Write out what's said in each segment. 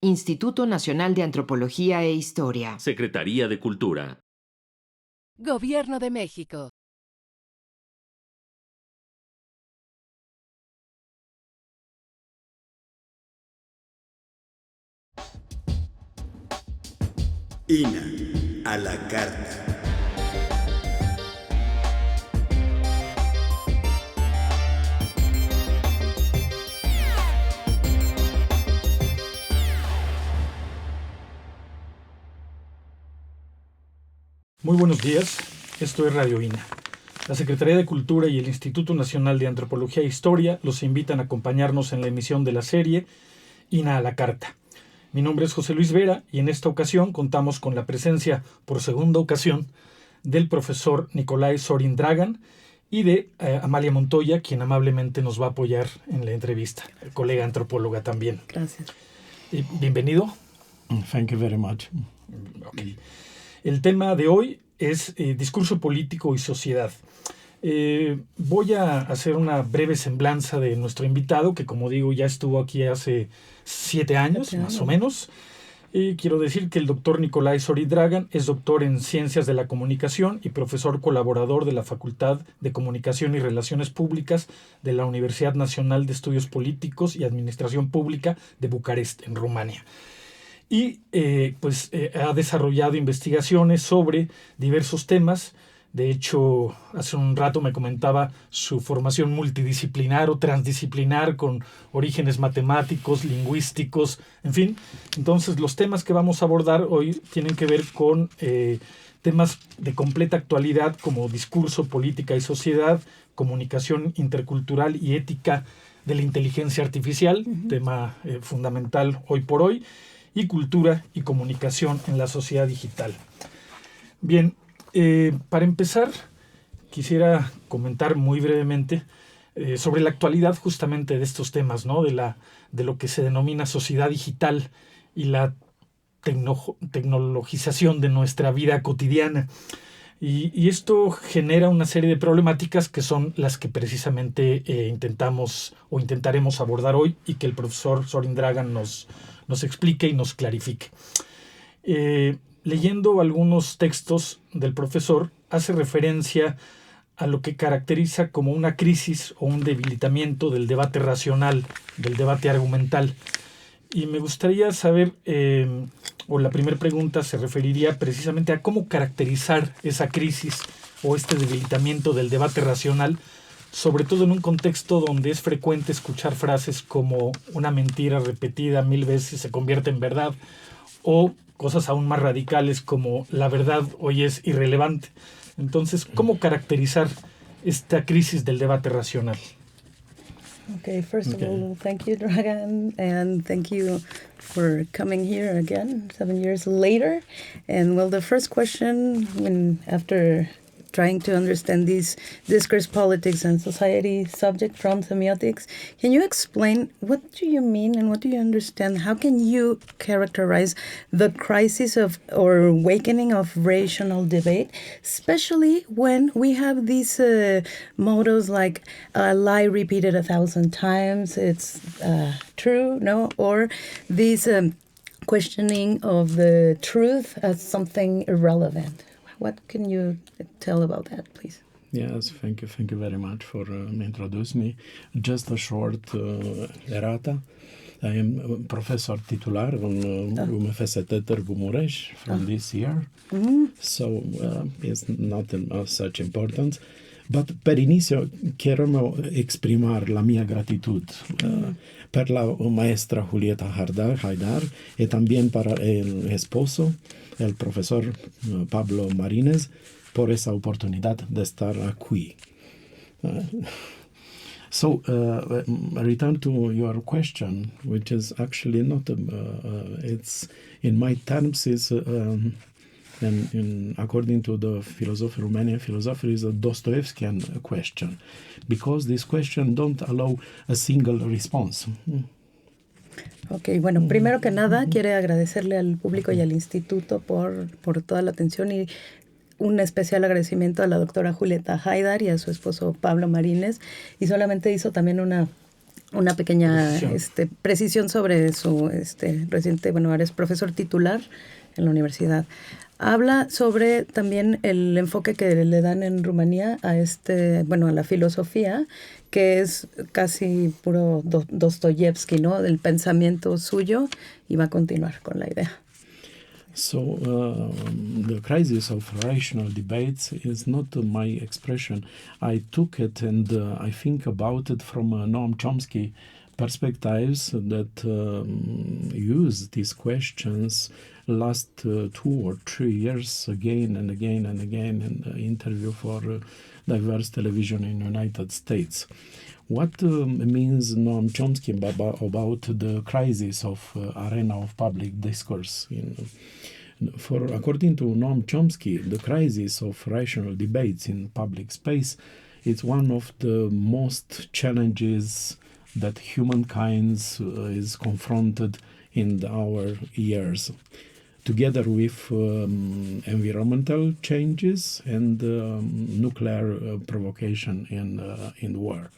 Instituto Nacional de Antropología e Historia. Secretaría de Cultura. Gobierno de México. INA a la carta. Muy buenos días, esto es Radio INA. La Secretaría de Cultura y el Instituto Nacional de Antropología e Historia los invitan a acompañarnos en la emisión de la serie INA a la carta. Mi nombre es José Luis Vera y en esta ocasión contamos con la presencia, por segunda ocasión, del profesor Nicolai Zorin Dragan y de Amalia Montoya, quien amablemente nos va a apoyar en la entrevista, colega antropóloga también. Gracias. Bienvenido. Thank you very much. Okay. El tema de hoy es discurso político y sociedad. Voy a hacer una breve semblanza de nuestro invitado, que como digo ya estuvo aquí hace 7 años, más o menos. Quiero decir que el doctor Nicolai Zorin Dragan es doctor en Ciencias de la Comunicación y profesor colaborador de la Facultad de Comunicación y Relaciones Públicas de la Universidad Nacional de Estudios Políticos y Administración Pública de Bucarest, en Rumania. Y ha desarrollado investigaciones sobre diversos temas. De hecho, hace un rato me comentaba su formación multidisciplinar o transdisciplinar con orígenes matemáticos, lingüísticos, en fin. Entonces, los temas que vamos a abordar hoy tienen que ver con temas de completa actualidad como discurso, política y sociedad, comunicación intercultural y ética de la inteligencia artificial, tema fundamental hoy por hoy, y cultura y comunicación en la sociedad digital. Bien, para empezar, quisiera comentar muy brevemente sobre la actualidad justamente de estos temas, ¿no? De lo que se denomina sociedad digital y la tecnologización de nuestra vida cotidiana. Y esto genera una serie de problemáticas que son las que precisamente intentaremos abordar hoy y que el profesor Zorin Dragan nos explique y nos clarifique. Leyendo algunos textos del profesor, hace referencia a lo que caracteriza como una crisis o un debilitamiento del debate racional, del debate argumental. Y me gustaría saber, la primera pregunta se referiría precisamente a cómo caracterizar esa crisis o este debilitamiento del debate racional, sobre todo en un contexto donde es frecuente escuchar frases como una mentira repetida 1000 veces se convierte en verdad, o cosas aún más radicales como la verdad hoy es irrelevante. Entonces, ¿cómo caracterizar esta crisis del debate racional? Okay, first of all, thank you, Dragan, and thank you for coming here again 7 years later. And well, the first question, after trying to understand this discourse, politics, and society subject from semiotics, can you explain what do you mean and what do you understand? How can you characterize the crisis of or awakening of rational debate, especially when we have these mottos like a lie repeated 1,000 times, it's true, no? Or this questioning of the truth as something irrelevant. What can you tell about that, please? Yes, thank you very much for introducing me. Just a short errata. I am professor titular on Universitatea Târgu Mureș from this year, so it's not of such importance. But per inicio quiero exprimar la mia gratitud per la maestra Julieta Haidar y también para el esposo, el profesor Pablo Marínez, por esa oportunidad de estar aquí. So, return to your question, which is actually not, it's, in my terms, is, according to the philosophy, Romanian philosophy, is a Dostoevskian question, because this question don't allow a single response. Ok, bueno, primero que nada, quiero agradecerle al público y al instituto por toda la atención y un especial agradecimiento a la doctora Julieta Haidar y a su esposo Pablo Marínez. Y solamente hizo también una una pequeña precisión sobre su reciente, ahora es profesor titular en la universidad. Habla sobre también el enfoque que le dan en Rumanía a a la filosofía, que es casi puro Dostoyevsky, ¿no? Del pensamiento suyo, y va a continuar con la idea. So the crisis of rational debates is not my expression. I took it and I think about it from Noam Chomsky perspectives that use these questions last 2 or 3 years again and again and again in the interview for diverse television in the United States. What means Noam Chomsky about the crisis of arena of public discourse? According to Noam Chomsky, the crisis of rational debates in public space is one of the most challenges that humankind is confronted in our years, together with environmental changes and nuclear provocation in war.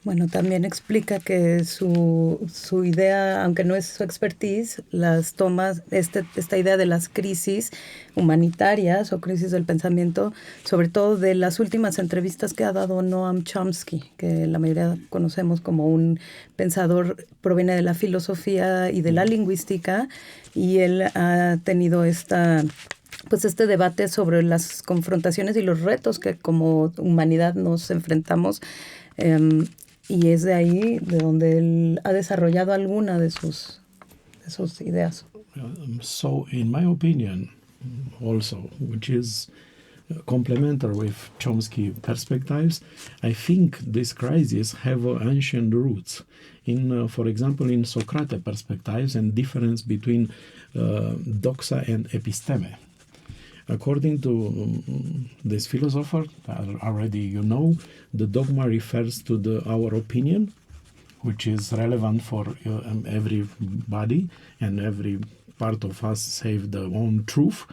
Bueno, también explica que su idea, aunque no es su expertise, las tomas, esta idea de las crisis humanitarias o crisis del pensamiento, sobre todo de las últimas entrevistas que ha dado Noam Chomsky, que la mayoría conocemos como un pensador, proviene de la filosofía y de la lingüística, y él ha tenido este debate sobre las confrontaciones y los retos que como humanidad nos enfrentamos, y es de ahí de donde él ha desarrollado alguna de sus ideas. So, in my opinion, also, which is complementary with Chomsky perspectives, I think these crises have ancient roots. For example, in Socrates perspectives and difference between doxa and episteme. According to this philosopher, already you know, the dogma refers to our opinion, which is relevant for everybody, and every part of us have their own truth,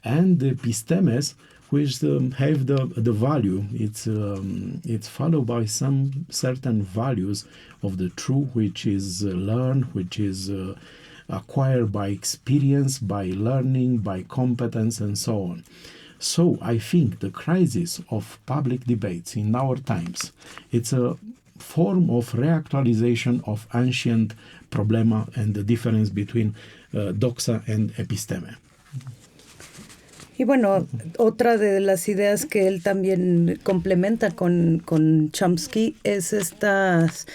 and the epistemes, which have the value. It's followed by some certain values of the truth, which is learned, which is acquired by experience, by learning, by competence, and so on. So I think the crisis of public debates in our times, it's a form of reactualization of ancient problema and the difference between doxa and episteme. Y bueno, otra de las ideas que él también complementa con Chomsky es estas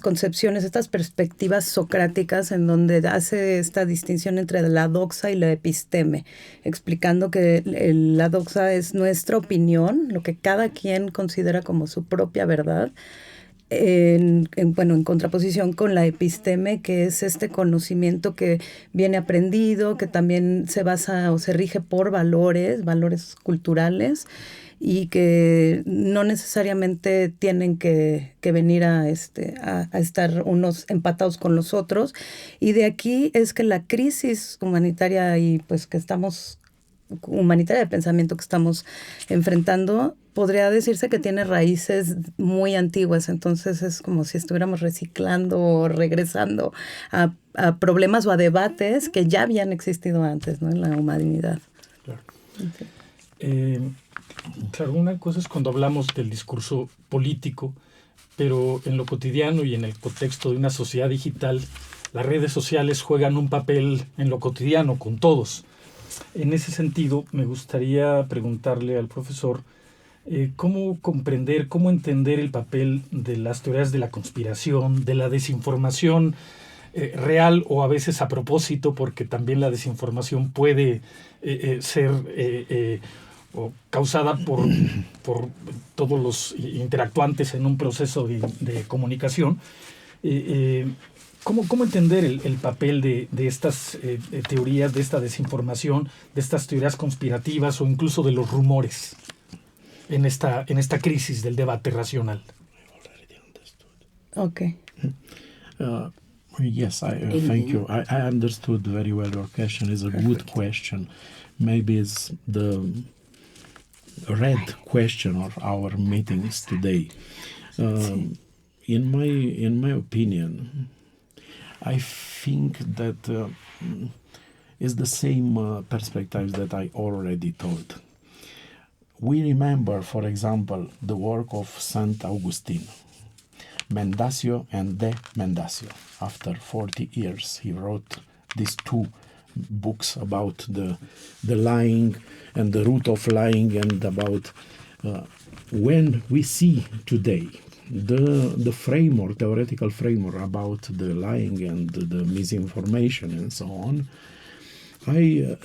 concepciones, estas perspectivas socráticas en donde hace esta distinción entre la doxa y la episteme, explicando que la doxa es nuestra opinión, lo que cada quien considera como su propia verdad, en contraposición con la episteme, que es este conocimiento que viene aprendido, que también se basa o se rige por valores culturales, y que no necesariamente tienen que venir a estar unos empatados con los otros. Y de aquí es que la crisis humanitaria humanitaria de pensamiento que estamos enfrentando, podría decirse que tiene raíces muy antiguas. Entonces es como si estuviéramos reciclando o regresando a problemas o a debates que ya habían existido antes, ¿no?, en la humanidad. Claro. Sí. Claro, una cosa es cuando hablamos del discurso político, pero en lo cotidiano y en el contexto de una sociedad digital, las redes sociales juegan un papel en lo cotidiano con todos. En ese sentido, me gustaría preguntarle al profesor cómo comprender, cómo entender el papel de las teorías de la conspiración, de la desinformación real o a veces a propósito, porque también la desinformación puede ser o causada por todos los interactuantes en un proceso de comunicación. ¿Cómo entender el papel de estas teorías, de esta desinformación, de estas teorías conspirativas o incluso de los rumores en esta crisis del debate racional? Okay. Yes, thank you. I understood very well your question. It's a good question. Maybe it's the red question of our meetings today. in my opinion, I think that is the same perspectives that I already told. We remember, for example, the work of Saint Augustine, Mendacio and De Mendacio. After 40 years, he wrote these two books about the lying and the root of lying, and about when we see today the framework, theoretical framework about the lying and the misinformation and so on. I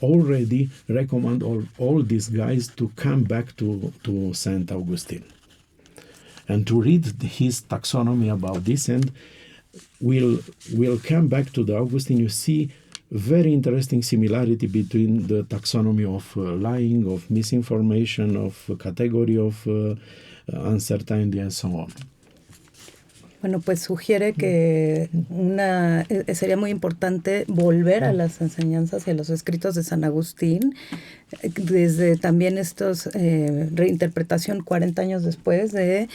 already recommend all these guys to come back to Saint Augustine and to read his taxonomy about this, and we'll come back to the Augustine. You see very interesting similarity between the taxonomy of lying, of misinformation, of category of uncertainty and so on. Bueno, pues sugiere que sería muy importante volver a las enseñanzas y a los escritos de San Agustín, desde también estos reinterpretación 40 años después de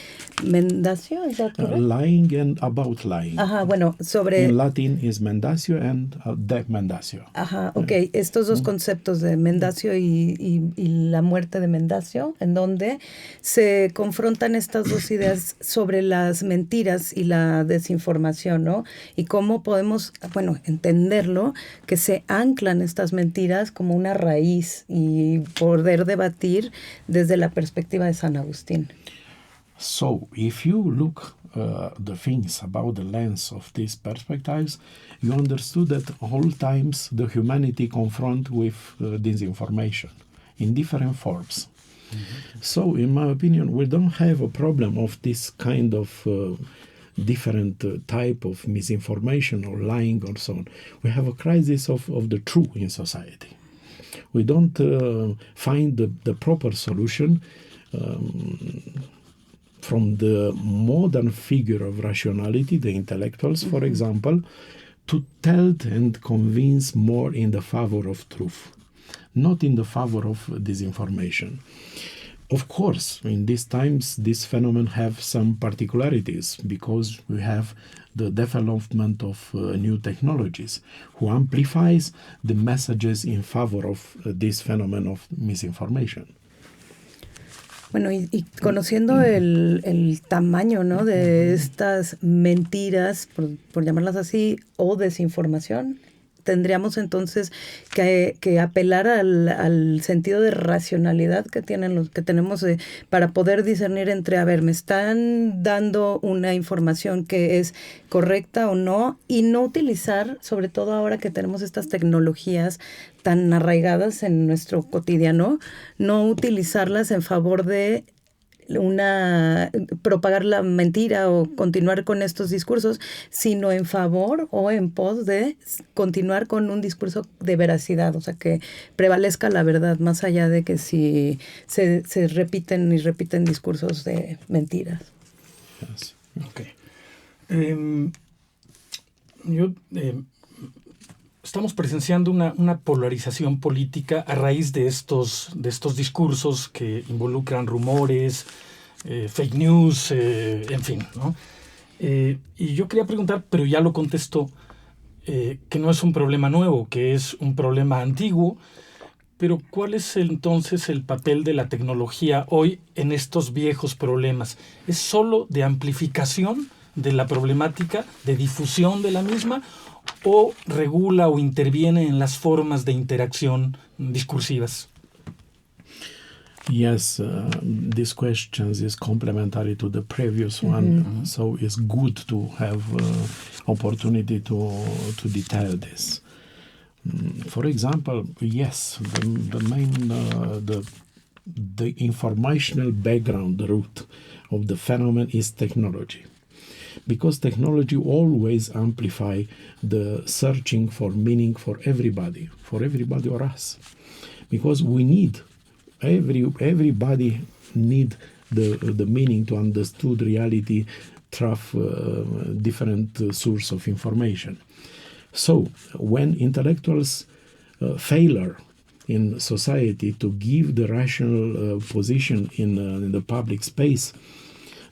Mendacio, ¿es that correct? Lying and about lying. Ajá, bueno, sobre... In Latin is Mendacio and de Mendacio. Ajá, ok. Estos dos conceptos de Mendacio y la muerte de Mendacio, en donde se confrontan estas dos ideas sobre las mentiras y la desinformación, ¿no? Y cómo podemos, bueno, entenderlo, que se anclan estas mentiras como una raíz y poder debatir desde la perspectiva de San Agustín. So, if you look the things about the lens of these perspectives, you understood that all times the humanity confront with disinformation in different forms. Mm-hmm. So, in my opinion, we don't have a problem of this kind of different type of misinformation or lying or so on. We have a crisis of the truth in society. We don't find the proper solution from the modern figure of rationality, the intellectuals, for example, to tell and convince more in the favor of truth, not in the favor of disinformation. Of course, in these times, this phenomenon have some particularities because we have the development of new technologies who amplifies the messages in favor of this phenomenon of misinformation. Bueno, y conociendo el tamaño, ¿no?, de estas mentiras, por llamarlas así, o desinformación, tendríamos entonces que apelar al sentido de racionalidad que tenemos para poder discernir entre, a ver, me están dando una información que es correcta o no, y no utilizar, sobre todo ahora que tenemos estas tecnologías tan arraigadas en nuestro cotidiano, no utilizarlas en favor de propagar la mentira o continuar con estos discursos, sino en favor o en pos de continuar con un discurso de veracidad, o sea, que prevalezca la verdad, más allá de que si se repiten y repiten discursos de mentiras. Yes. Okay. Estamos presenciando una polarización política a raíz de estos discursos que involucran rumores, fake news, en fin, ¿no? Y yo quería preguntar, pero ya lo contestó, que no es un problema nuevo, que es un problema antiguo, pero ¿cuál es entonces el papel de la tecnología hoy en estos viejos problemas? ¿Es solo de amplificación de la problemática, de difusión de la misma, o regula o interviene en las formas de interacción discursivas? Yes, this question is complementary to the previous one, so it's good to have opportunity to detail this. For example, yes, the main the informational background, the root of the phenomenon is technology. Because technology always amplify the searching for meaning for everybody or us. Because we need, everybody need the meaning to understand reality through different source of information. So when intellectuals failure in society to give the rational position in the public space,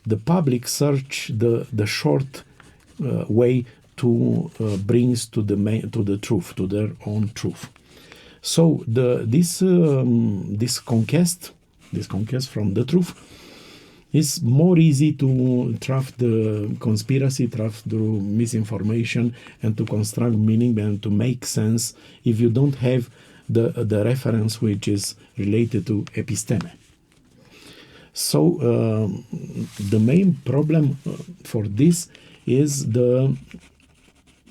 the public search the short way to brings to the truth, to their own truth. So this conquest from the truth is more easy to trap the conspiracy, trap through misinformation, and to construct meaning and to make sense if you don't have the reference which is related to episteme. So the main problem for this is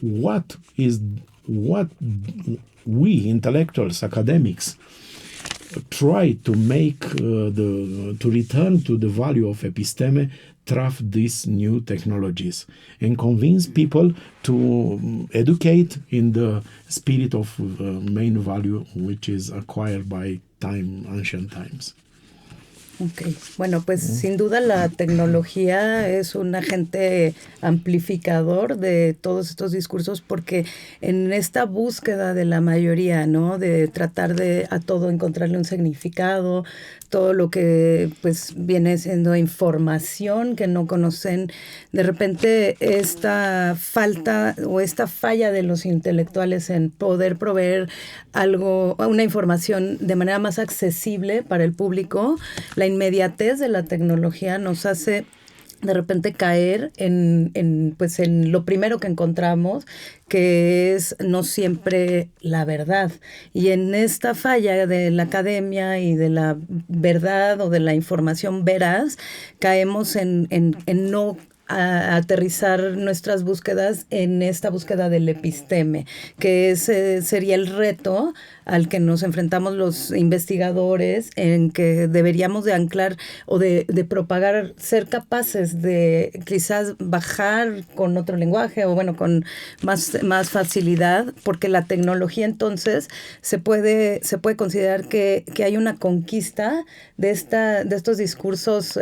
what we intellectuals, academics, try to make to return to the value of episteme, through these new technologies, and convince people to educate in the spirit of main value which is acquired by ancient times. Ok, bueno, pues sin duda la tecnología es un agente amplificador de todos estos discursos, porque en esta búsqueda de la mayoría, ¿no?, de tratar de a todo encontrarle un significado, todo lo que pues viene siendo información que no conocen, de repente esta falta o esta falla de los intelectuales en poder proveer una información de manera más accesible para el público, la inmediatez de la tecnología nos hace de repente caer en lo primero que encontramos, que es no siempre la verdad. Y en esta falla de la academia y de la verdad o de la información veraz, caemos en no aterrizar nuestras búsquedas en esta búsqueda del episteme, que ese sería el reto al que nos enfrentamos los investigadores, en que deberíamos de anclar o de propagar, ser capaces de quizás bajar con otro lenguaje o bueno, con más facilidad, porque la tecnología entonces se puede considerar que hay una conquista de estos discursos,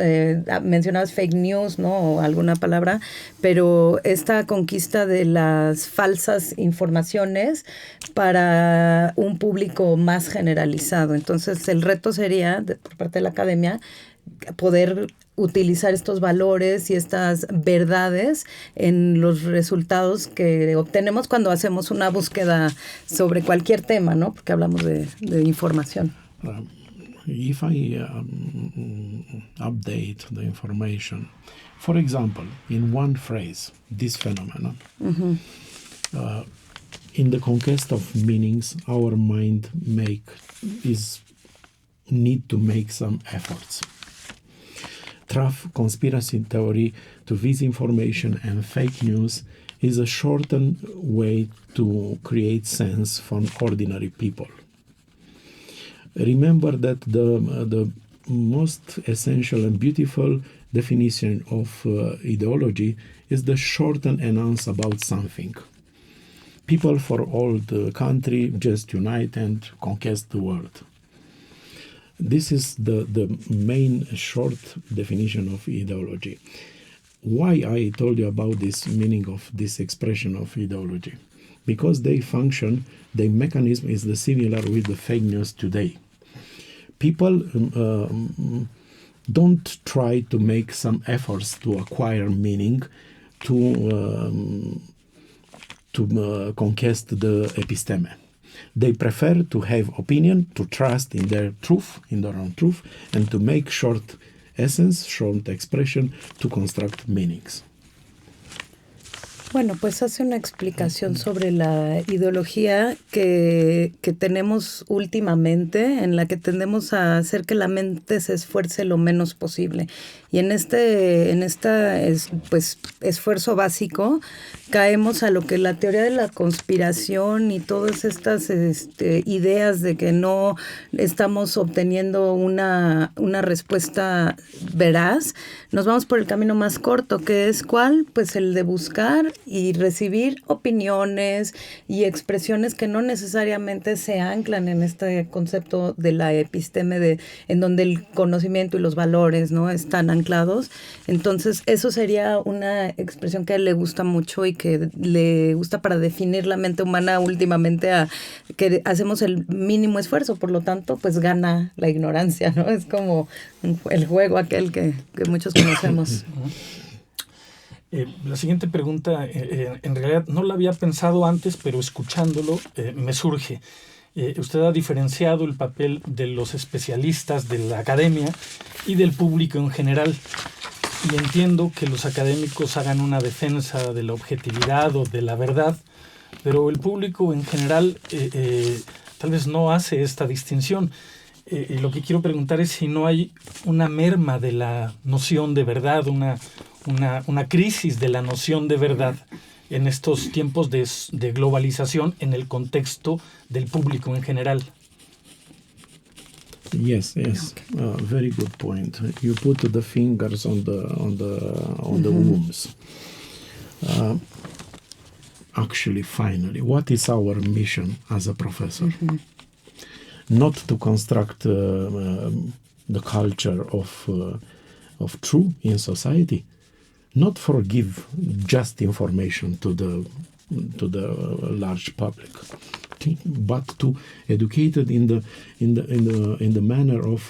mencionabas fake news, ¿no?, o alguna palabra, pero esta conquista de las falsas informaciones para un público más generalizado. Entonces, el reto sería, por parte de la academia, poder utilizar estos valores y estas verdades en los resultados que obtenemos cuando hacemos una búsqueda sobre cualquier tema, ¿no?, porque hablamos de información. If I update the information, for example, in one phrase, this phenomenon, in the conquest of meanings, our mind need to make some efforts. Through conspiracy theory to disinformation and fake news is a shortened way to create sense for ordinary people. Remember that the most essential and beautiful definition of ideology is the short and announce about something. People for all the country just unite and conquest the world. This is the main short definition of ideology. Why I told you about this meaning of this expression of ideology? Because they function, the mechanism is the similar with the fake news today. People don't try to make some efforts to acquire meaning, to conquest the episteme. They prefer to have opinion, to trust in their truth, in their own truth, and to make short essence, short expression, to construct meanings. Bueno, pues hace una explicación sobre la ideología que tenemos últimamente, en la que tendemos a hacer que la mente se esfuerce lo menos posible. Y en este esfuerzo básico caemos a lo que la teoría de la conspiración y todas estas ideas de que no estamos obteniendo una respuesta veraz, nos vamos por el camino más corto, que es ¿cuál? Pues el de buscar y recibir opiniones y expresiones que no necesariamente se anclan en este concepto de la episteme, en donde el conocimiento y los valores, ¿no?, están anclados anclados. Entonces, eso sería una expresión que a él le gusta mucho y que le gusta para definir la mente humana últimamente, a que hacemos el mínimo esfuerzo, por lo tanto, pues gana la ignorancia, ¿no? Es como el juego aquel que muchos conocemos. La siguiente pregunta, en realidad no la había pensado antes, pero escuchándolo me surge. Usted ha diferenciado el papel de los especialistas de la academia y del público en general. Y entiendo que los académicos hagan una defensa de la objetividad o de la verdad, pero el público en general tal vez no hace esta distinción. Lo que quiero preguntar es si no hay una merma de la noción de verdad, una crisis de la noción de verdad en estos tiempos de globalización en el contexto del público en general. Yes. Very good point. You put the fingers on the wombs. Actually, finally, what is our mission as a professor? Not to construct the culture of truth in society, not forgive just information to the large public, but to educate it in the manner of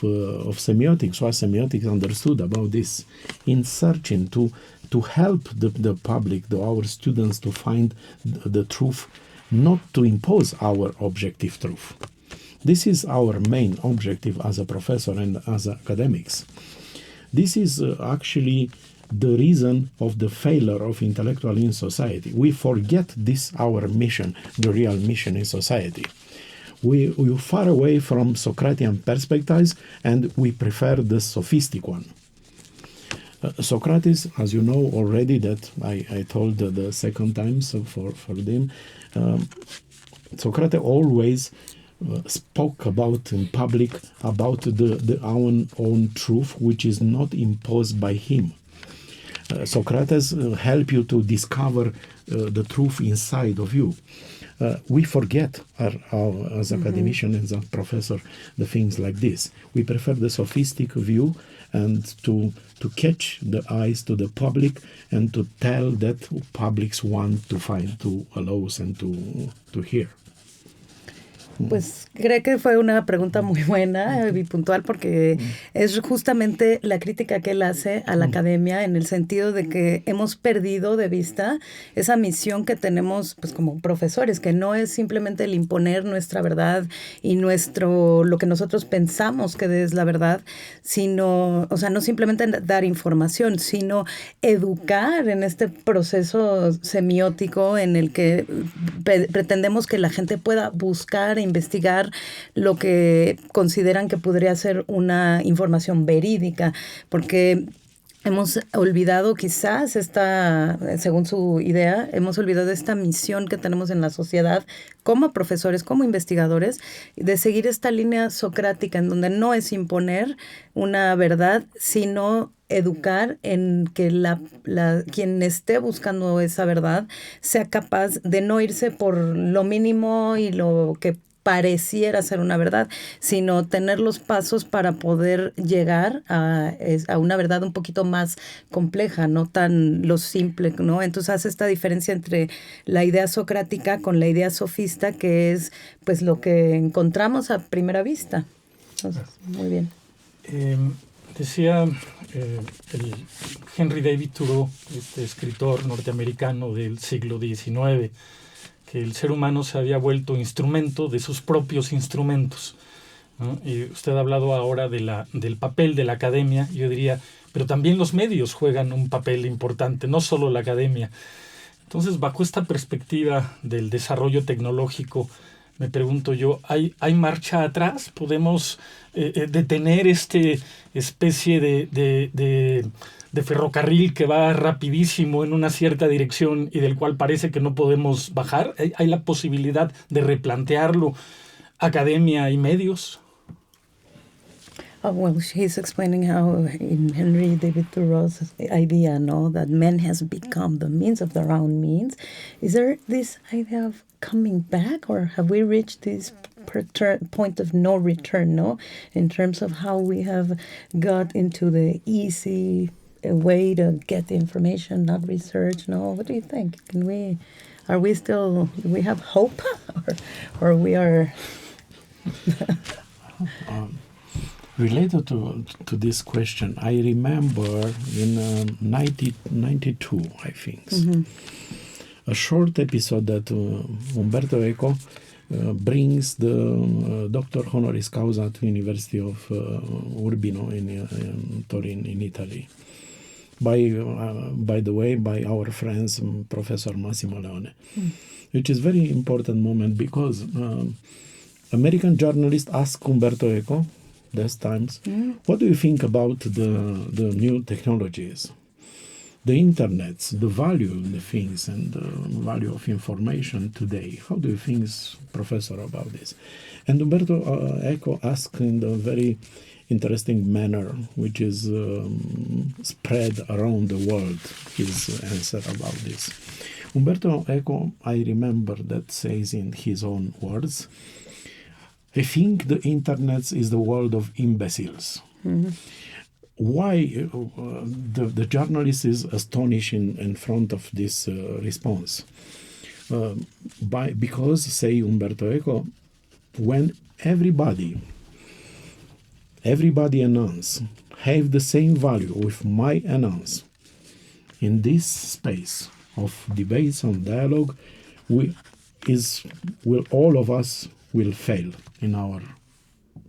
semiotics, what semiotics understood about this, in searching to help the public, our students, to find the truth, not to impose our objective truth. This is our main objective as a professor and as academics. This is actually the reason of the failure of intellectual in society. We forget this, our mission, the real mission in society. We are far away from Socratian perspectives, and we prefer the sophistic one. Socrates, as you know already, that I told the second time, so for them, Socrates always spoke about in public about the own truth, which is not imposed by him. Socrates help you to discover the truth inside of you. We forget, as academician and as a professor, the things like this. We prefer the sophistic view and to catch the eyes to the public and to tell that publics want to find, to allow and to hear. Pues creo que fue una pregunta muy buena y puntual, porque es justamente la crítica que él hace a la academia, en el sentido de que hemos perdido de vista esa misión que tenemos, pues, como profesores, que no es simplemente el imponer nuestra verdad y lo que nosotros pensamos que es la verdad, sino, o sea, no simplemente dar información, sino educar en este proceso semiótico en el que pretendemos que la gente pueda buscar e investigar lo que consideran que podría ser una información verídica, porque hemos olvidado quizás según su idea, hemos olvidado esta misión que tenemos en la sociedad como profesores, como investigadores, de seguir esta línea socrática en donde no es imponer una verdad, sino educar en que quien esté buscando esa verdad sea capaz de no irse por lo mínimo y lo que pareciera ser una verdad, sino tener los pasos para poder llegar a una verdad un poquito más compleja, no tan lo simple, ¿no? Entonces hace esta diferencia entre la idea socrática con la idea sofista, que es pues lo que encontramos a primera vista. Entonces, muy bien. Decía el Henry David Thoreau, este escritor norteamericano del siglo XIX, que el ser humano se había vuelto instrumento de sus propios instrumentos, ¿no? Y usted ha hablado ahora del papel de la academia, yo diría, pero también los medios juegan un papel importante, no solo la academia. Entonces, bajo esta perspectiva del desarrollo tecnológico, me pregunto yo, ¿hay marcha atrás? ¿Podemos detener este especie de ferrocarril que va rapidísimo en una cierta dirección y del cual parece que no podemos bajar? ¿Hay la posibilidad de replantearlo, academia y medios? Well, he's explaining how in Henry David Thoreau's idea, no, that man has become the means of their own means. Is there this idea of coming back, or have we reached this point of no return, no, in terms of how we have got into the easy way to get the information, not research? No, what do you think? Do we have hope, or we are? Related to this question, I remember in 1992, I think, a short episode that Umberto Eco brings the Doctor Honoris Causa at University of Urbino in Turin, in Italy. By the way, by our friends Professor Massimo Leone, which is very important moment because American journalists asked Umberto Eco those times, what do you think about the new technologies, the internet, the value of the things and the value of information today? How do you think, Professor, about this? And Umberto Eco asked in a very interesting manner, which is spread around the world, his answer about this. Umberto Eco, I remember that says in his own words, I think the internet is the world of imbeciles. Why the journalist is astonished in front of this response? Because, say Umberto Eco, when everybody announce have the same value with my announce, in this space of debates and dialogue, all of us will fail in our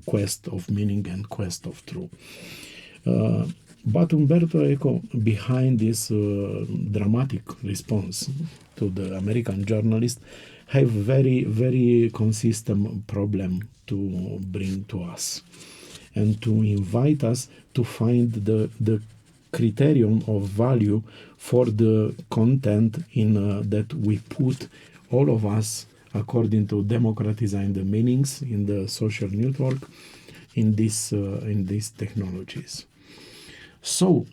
quest of meaning and quest of truth. But Umberto Eco, behind this dramatic response to the American journalist, have very, very consistent problem to bring to us and to invite us to find the criterion of value for the content that we put, all of us, according to democratizing the meanings in the social network, in these technologies. So,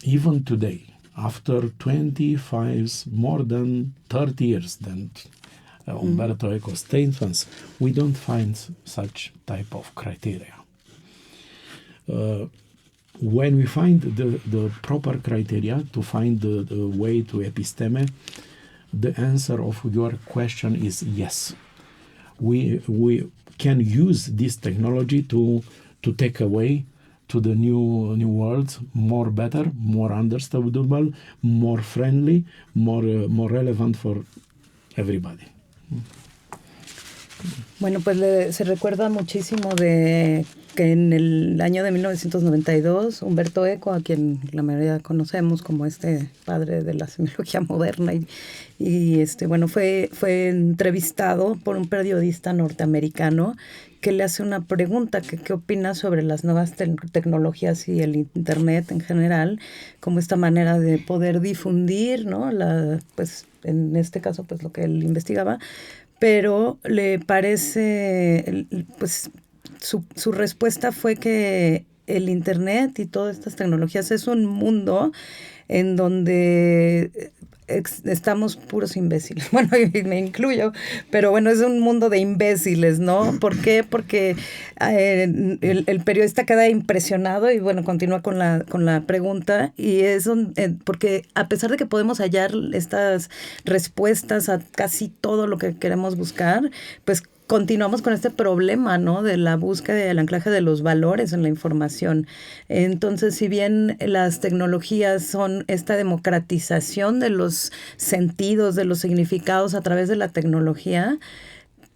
even today, after 25, more than 30 years than Umberto Eco's statements, we don't find such type of criteria. When we find the proper criteria to find the way to episteme, the answer of your question is yes. We can use this technology to take away to the new world more better, more understandable, more friendly, more relevant for everybody. Bueno, pues se recuerda muchísimo de que en el año de 1992, Umberto Eco, a quien la mayoría conocemos como este padre de la semiología moderna, bueno, fue entrevistado por un periodista norteamericano que le hace una pregunta, que qué opina sobre las nuevas tecnologías y el internet en general, como esta manera de poder difundir, ¿no? Pues en este caso, pues lo que él investigaba, pero le parece, pues su respuesta fue que el internet y todas estas tecnologías es un mundo en donde estamos puros imbéciles. Bueno, y me incluyo, pero bueno, es un mundo de imbéciles, ¿no? ¿Por qué? Porque el periodista queda impresionado y bueno, continúa con la pregunta, y es porque a pesar de que podemos hallar estas respuestas a casi todo lo que queremos buscar, pues continuamos con este problema, ¿no? De la búsqueda del anclaje de los valores en la información. Entonces, si bien las tecnologías son esta democratización de los sentidos, de los significados a través de la tecnología,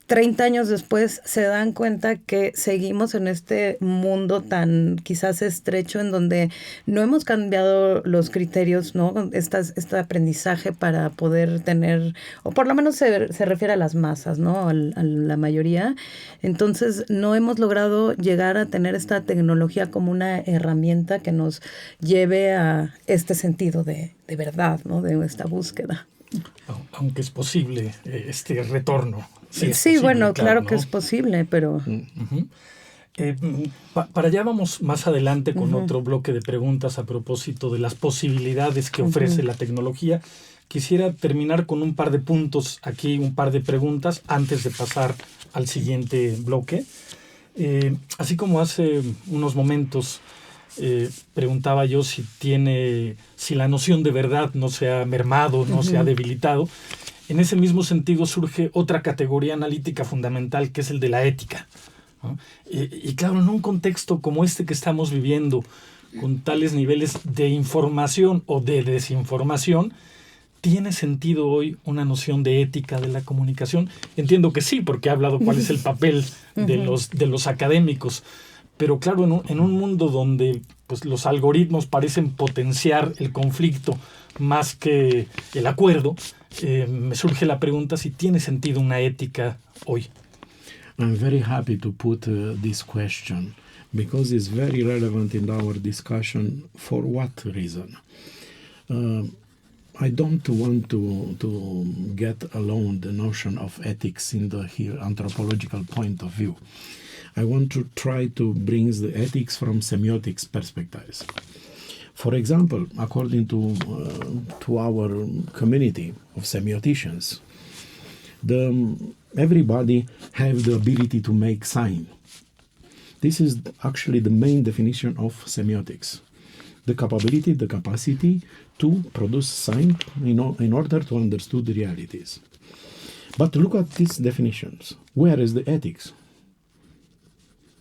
30 años después se dan cuenta que seguimos en este mundo tan quizás estrecho en donde no hemos cambiado los criterios, ¿no? Este aprendizaje para poder tener, o por lo menos se refiere a las masas, ¿no? A la mayoría. Entonces no hemos logrado llegar a tener esta tecnología como una herramienta que nos lleve a este sentido de verdad, ¿no? De esta búsqueda. Aunque es posible este retorno. Sí, posible, bueno, claro, ¿no? Que es posible, pero... Para allá vamos más adelante con otro bloque de preguntas a propósito de las posibilidades que ofrece la tecnología. Quisiera terminar con un par de puntos aquí, un par de preguntas antes de pasar al siguiente bloque. Así como hace unos momentos preguntaba yo si la noción de verdad no se ha mermado, no se ha debilitado, en ese mismo sentido surge otra categoría analítica fundamental que es el de la ética, ¿no? Y claro, en un contexto como este que estamos viviendo, con tales niveles de información o de desinformación, ¿tiene sentido hoy una noción de ética de la comunicación? Entiendo que sí, porque he hablado cuál es el papel de los académicos, pero claro, en un mundo donde pues, los algoritmos parecen potenciar el conflicto más que el acuerdo, me surge la pregunta si tiene sentido una ética hoy. I'm very happy to put this question because it's very relevant in our discussion. For what reason? I don't want to get alone the notion of ethics in the anthropological point of view. I want to try to bring the ethics from semiotics perspectives. For example, according to our community of semioticians, everybody have the ability to make sign. This is actually the main definition of semiotics. The capacity to produce sign in order to understand the realities. But look at these definitions. Where is the ethics?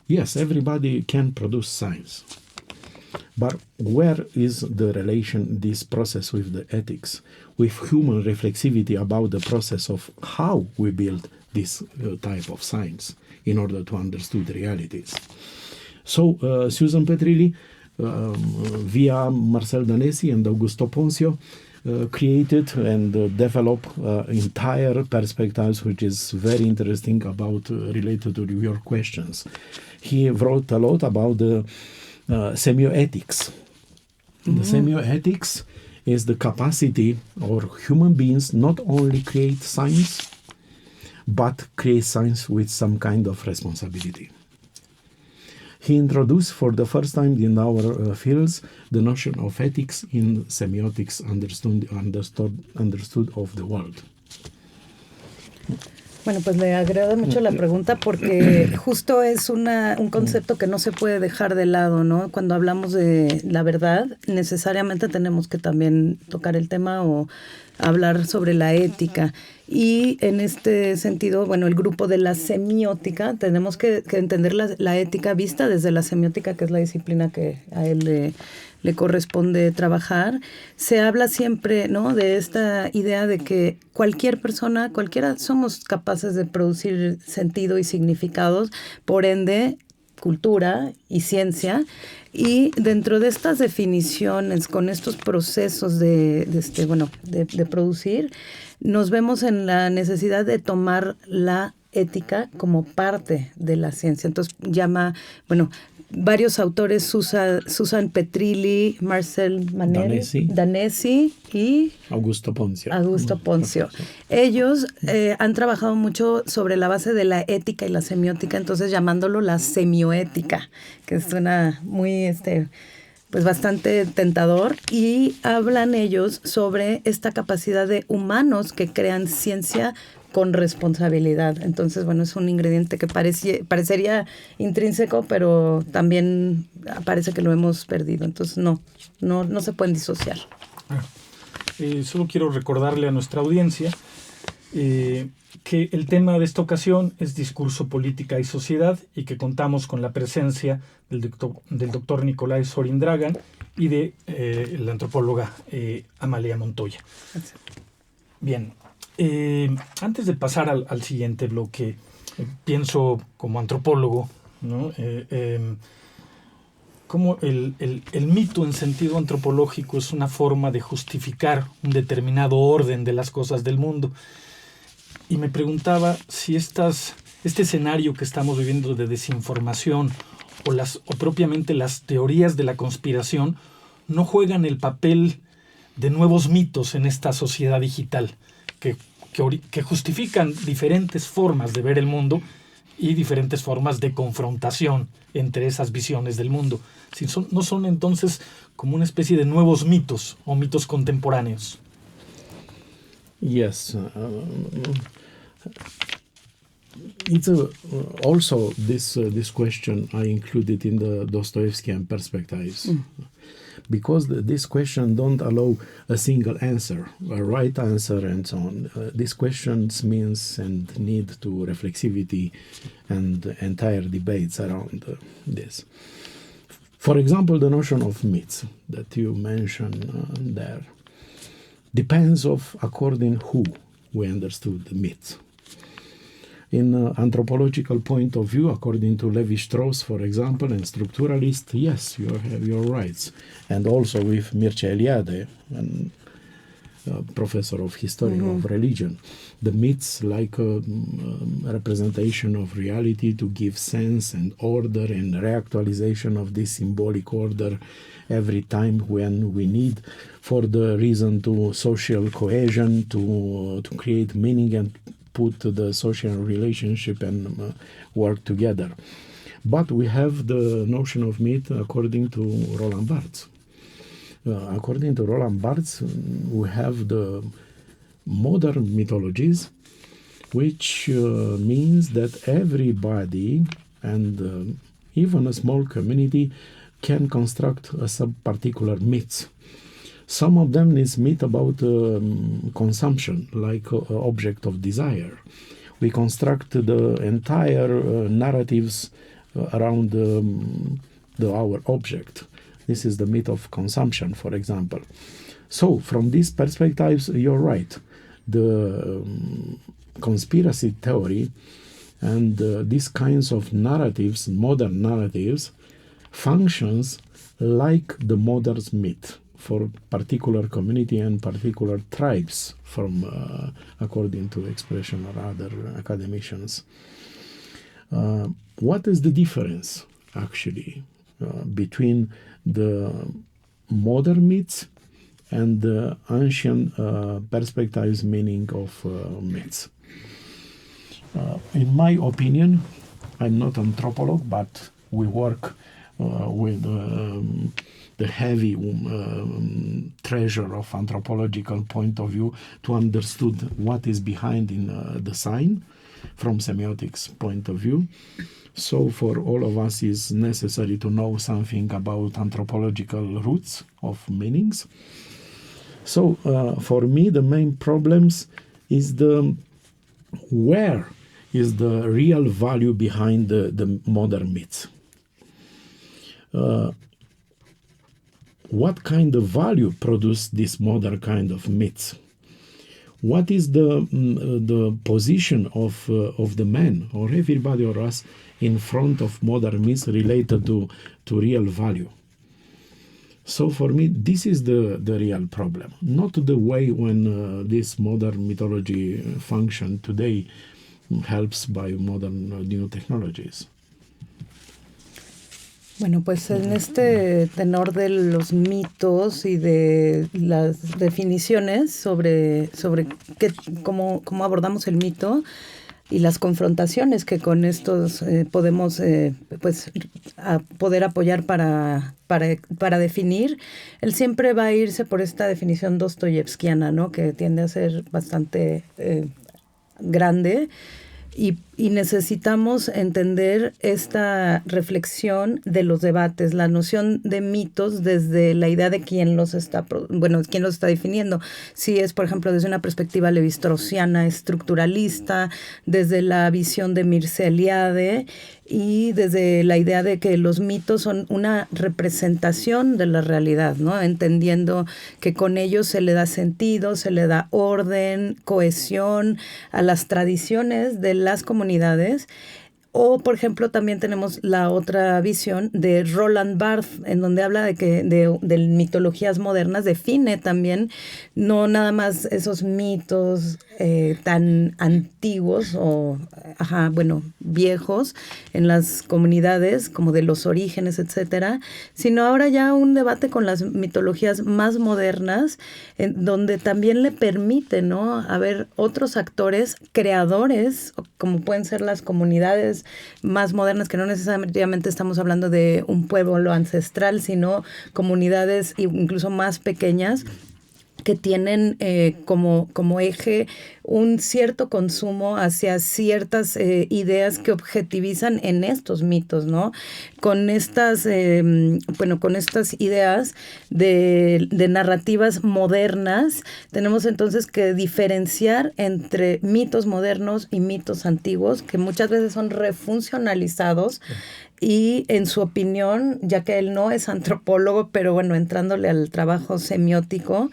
Yes, everybody can produce signs. But where is the relation, this process with the ethics, with human reflexivity about the process of how we build this type of science in order to understand the realities? So Susan Petrilli, via Marcel Danesi and Augusto Ponzio, created and developed entire perspectives, which is very interesting about related to your questions. He wrote a lot about the semioethics. The semioethics is the capacity of human beings not only create science, but create science with some kind of responsibility. He introduced for the first time in our fields the notion of ethics in semiotics understood of the world. Bueno, pues le agrada mucho la pregunta porque justo es un concepto que no se puede dejar de lado, ¿no? Cuando hablamos de la verdad, necesariamente tenemos que también tocar el tema o hablar sobre la ética. Y en este sentido, bueno, el grupo de la semiótica, tenemos que entender la ética vista desde la semiótica, que es la disciplina que a él le corresponde trabajar. Se habla siempre, ¿no?, de esta idea de que cualquiera somos capaces de producir sentido y significados, por ende, cultura y ciencia. Y dentro de estas definiciones, con estos procesos de producir, nos vemos en la necesidad de tomar la ética como parte de la ciencia. Entonces varios autores, Susan Petrilli, Marcel Danesi y Augusto Ponzio. Ellos han trabajado mucho sobre la base de la ética y la semiótica, entonces llamándolo la semioética, que suena muy pues bastante tentador, y hablan ellos sobre esta capacidad de humanos que crean ciencia con responsabilidad. Entonces, bueno, es un ingrediente que parecería intrínseco, pero también parece que lo hemos perdido. Entonces, no se pueden disociar. Solo quiero recordarle a nuestra audiencia que el tema de esta ocasión es discurso, política y sociedad, y que contamos con la presencia del doctor Nicolás Sorindragan y de la antropóloga Amalia Montoya. Bien. Antes de pasar al siguiente bloque, pienso como antropólogo, ¿no? Cómo el mito en sentido antropológico es una forma de justificar un determinado orden de las cosas del mundo. Y me preguntaba si este escenario que estamos viviendo de desinformación o propiamente las teorías de la conspiración no juegan el papel de nuevos mitos en esta sociedad digital que justifican diferentes formas de ver el mundo y diferentes formas de confrontación entre esas visiones del mundo. No son entonces como una especie de nuevos mitos o mitos contemporáneos. Yes. It's also this question I included in the Dostoevskian perspectives. Because this question don't allow a single answer, a right answer, and so on. These questions means and need to reflexivity and entire debates around this. For example, the notion of myths that you mentioned there depends of according who we understood the myth. In anthropological point of view, according to Levi-Strauss, for example, and structuralist, yes, you have your rights. And also with Mircea Eliade, and professor of history of religion. The myths like a representation of reality to give sense and order and reactualization of this symbolic order every time when we need for the reason to social cohesion, to create meaning and put the social relationship and work together. But we have the notion of myth according to Roland Barthes. According to Roland Barthes, we have the modern mythologies, which means that everybody and even a small community can construct a sub-particular myths. Some of them is myth about consumption, like object of desire. We construct the entire narratives around our object. This is the myth of consumption, for example. So, from these perspectives, you're right. The conspiracy theory and these kinds of narratives, modern narratives, functions like the modern myth for particular community and particular tribes, from according to expression or other academicians. What is the difference, actually, between the modern myths and the ancient perspectives meaning of myths? In my opinion, I'm not an anthropologist, but we work with the heavy treasure of anthropological point of view to understand what is behind in the sign from semiotics point of view. So for all of us is necessary to know something about anthropological roots of meanings. So for me, the main problems is where is the real value behind the modern myths. What kind of value produce this modern kind of myths? What is the position of the man or everybody or us in front of modern myths related to real value? So for me, this is the real problem, not the way when this modern mythology function today helps by modern new technologies. Bueno, pues en este tenor de los mitos y de las definiciones sobre cómo abordamos el mito y las confrontaciones que con estos podemos poder apoyar para definir, él siempre va a irse por esta definición dostoyevskiana, ¿no? Que tiende a ser bastante grande. Y necesitamos entender esta reflexión de los debates, la noción de mitos desde la idea de quién los está definiendo. Si es, por ejemplo, desde una perspectiva levi-straussiana, estructuralista, desde la visión de Mircea Eliade y desde la idea de que los mitos son una representación de la realidad, ¿no? Entendiendo que con ellos se le da sentido, se le da orden, cohesión a las tradiciones de las comunidades. O, por ejemplo, también tenemos la otra visión de Roland Barthes, en donde habla de mitologías modernas, define también no nada más esos mitos tan antiguos o, viejos en las comunidades, como de los orígenes, etcétera, sino ahora ya un debate con las mitologías más modernas, en donde también le permite, ¿no?, haber otros actores creadores, como pueden ser las comunidades más modernas, que no necesariamente estamos hablando de un pueblo ancestral, sino comunidades incluso más pequeñas, que tienen como eje un cierto consumo hacia ciertas ideas que objetivizan en estos mitos, ¿no? Con estas ideas de narrativas modernas, tenemos entonces que diferenciar entre mitos modernos y mitos antiguos, que muchas veces son refuncionalizados. Y en su opinión, ya que él no es antropólogo, pero bueno, entrándole al trabajo semiótico,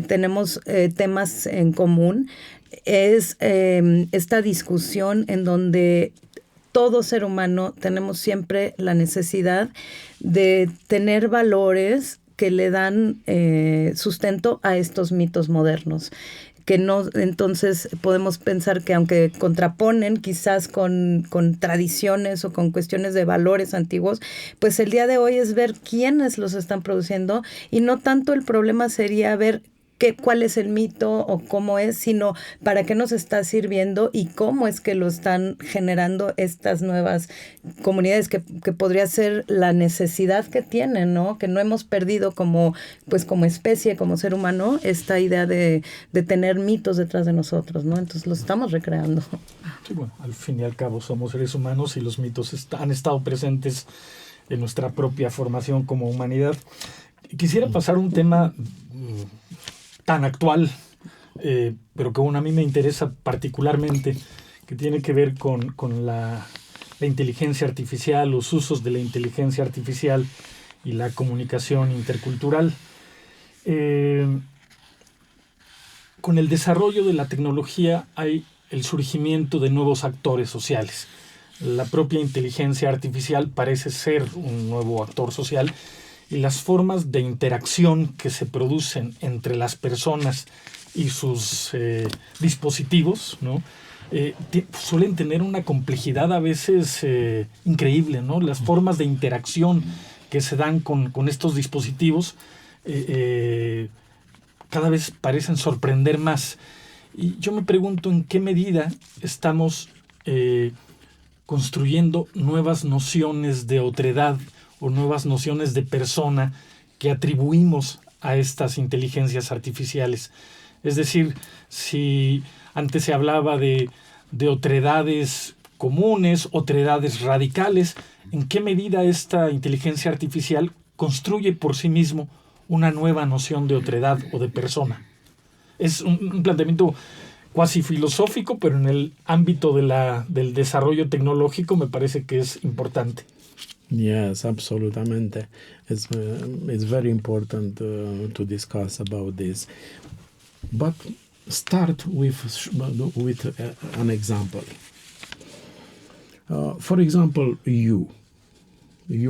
tenemos temas en común. Es esta discusión en donde todo ser humano tenemos siempre la necesidad de tener valores que le dan sustento a estos mitos modernos. Que no, entonces podemos pensar que aunque contraponen quizás con tradiciones o con cuestiones de valores antiguos, pues el día de hoy es ver quiénes los están produciendo, y no tanto el problema sería ver cuál es el mito o cómo es, sino para qué nos está sirviendo y cómo es que lo están generando estas nuevas comunidades, que podría ser la necesidad que tienen, ¿no? Que no hemos perdido como especie, como ser humano, esta idea de tener mitos detrás de nosotros, ¿no? Entonces los estamos recreando. Sí, bueno, al fin y al cabo somos seres humanos y los mitos han estado presentes en nuestra propia formación como humanidad. Quisiera pasar a un tema tan actual, pero que a mí me interesa particularmente, que tiene que ver con la inteligencia artificial, los usos de la inteligencia artificial y la comunicación intercultural. Con el desarrollo de la tecnología hay el surgimiento de nuevos actores sociales. La propia inteligencia artificial parece ser un nuevo actor social, y las formas de interacción que se producen entre las personas y sus dispositivos, ¿no?, suelen tener una complejidad a veces increíble, ¿no? Las formas de interacción que se dan con estos dispositivos cada vez parecen sorprender más. Y yo me pregunto en qué medida estamos construyendo nuevas nociones de otredad o nuevas nociones de persona que atribuimos a estas inteligencias artificiales. Es decir, si antes se hablaba de otredades comunes, otredades radicales, ¿en qué medida esta inteligencia artificial construye por sí mismo una nueva noción de otredad o de persona? Es un planteamiento cuasi filosófico, pero en el ámbito del desarrollo tecnológico me parece que es importante. Yes, absolutamente. It's very important to discuss about this. But start with an example. For example, you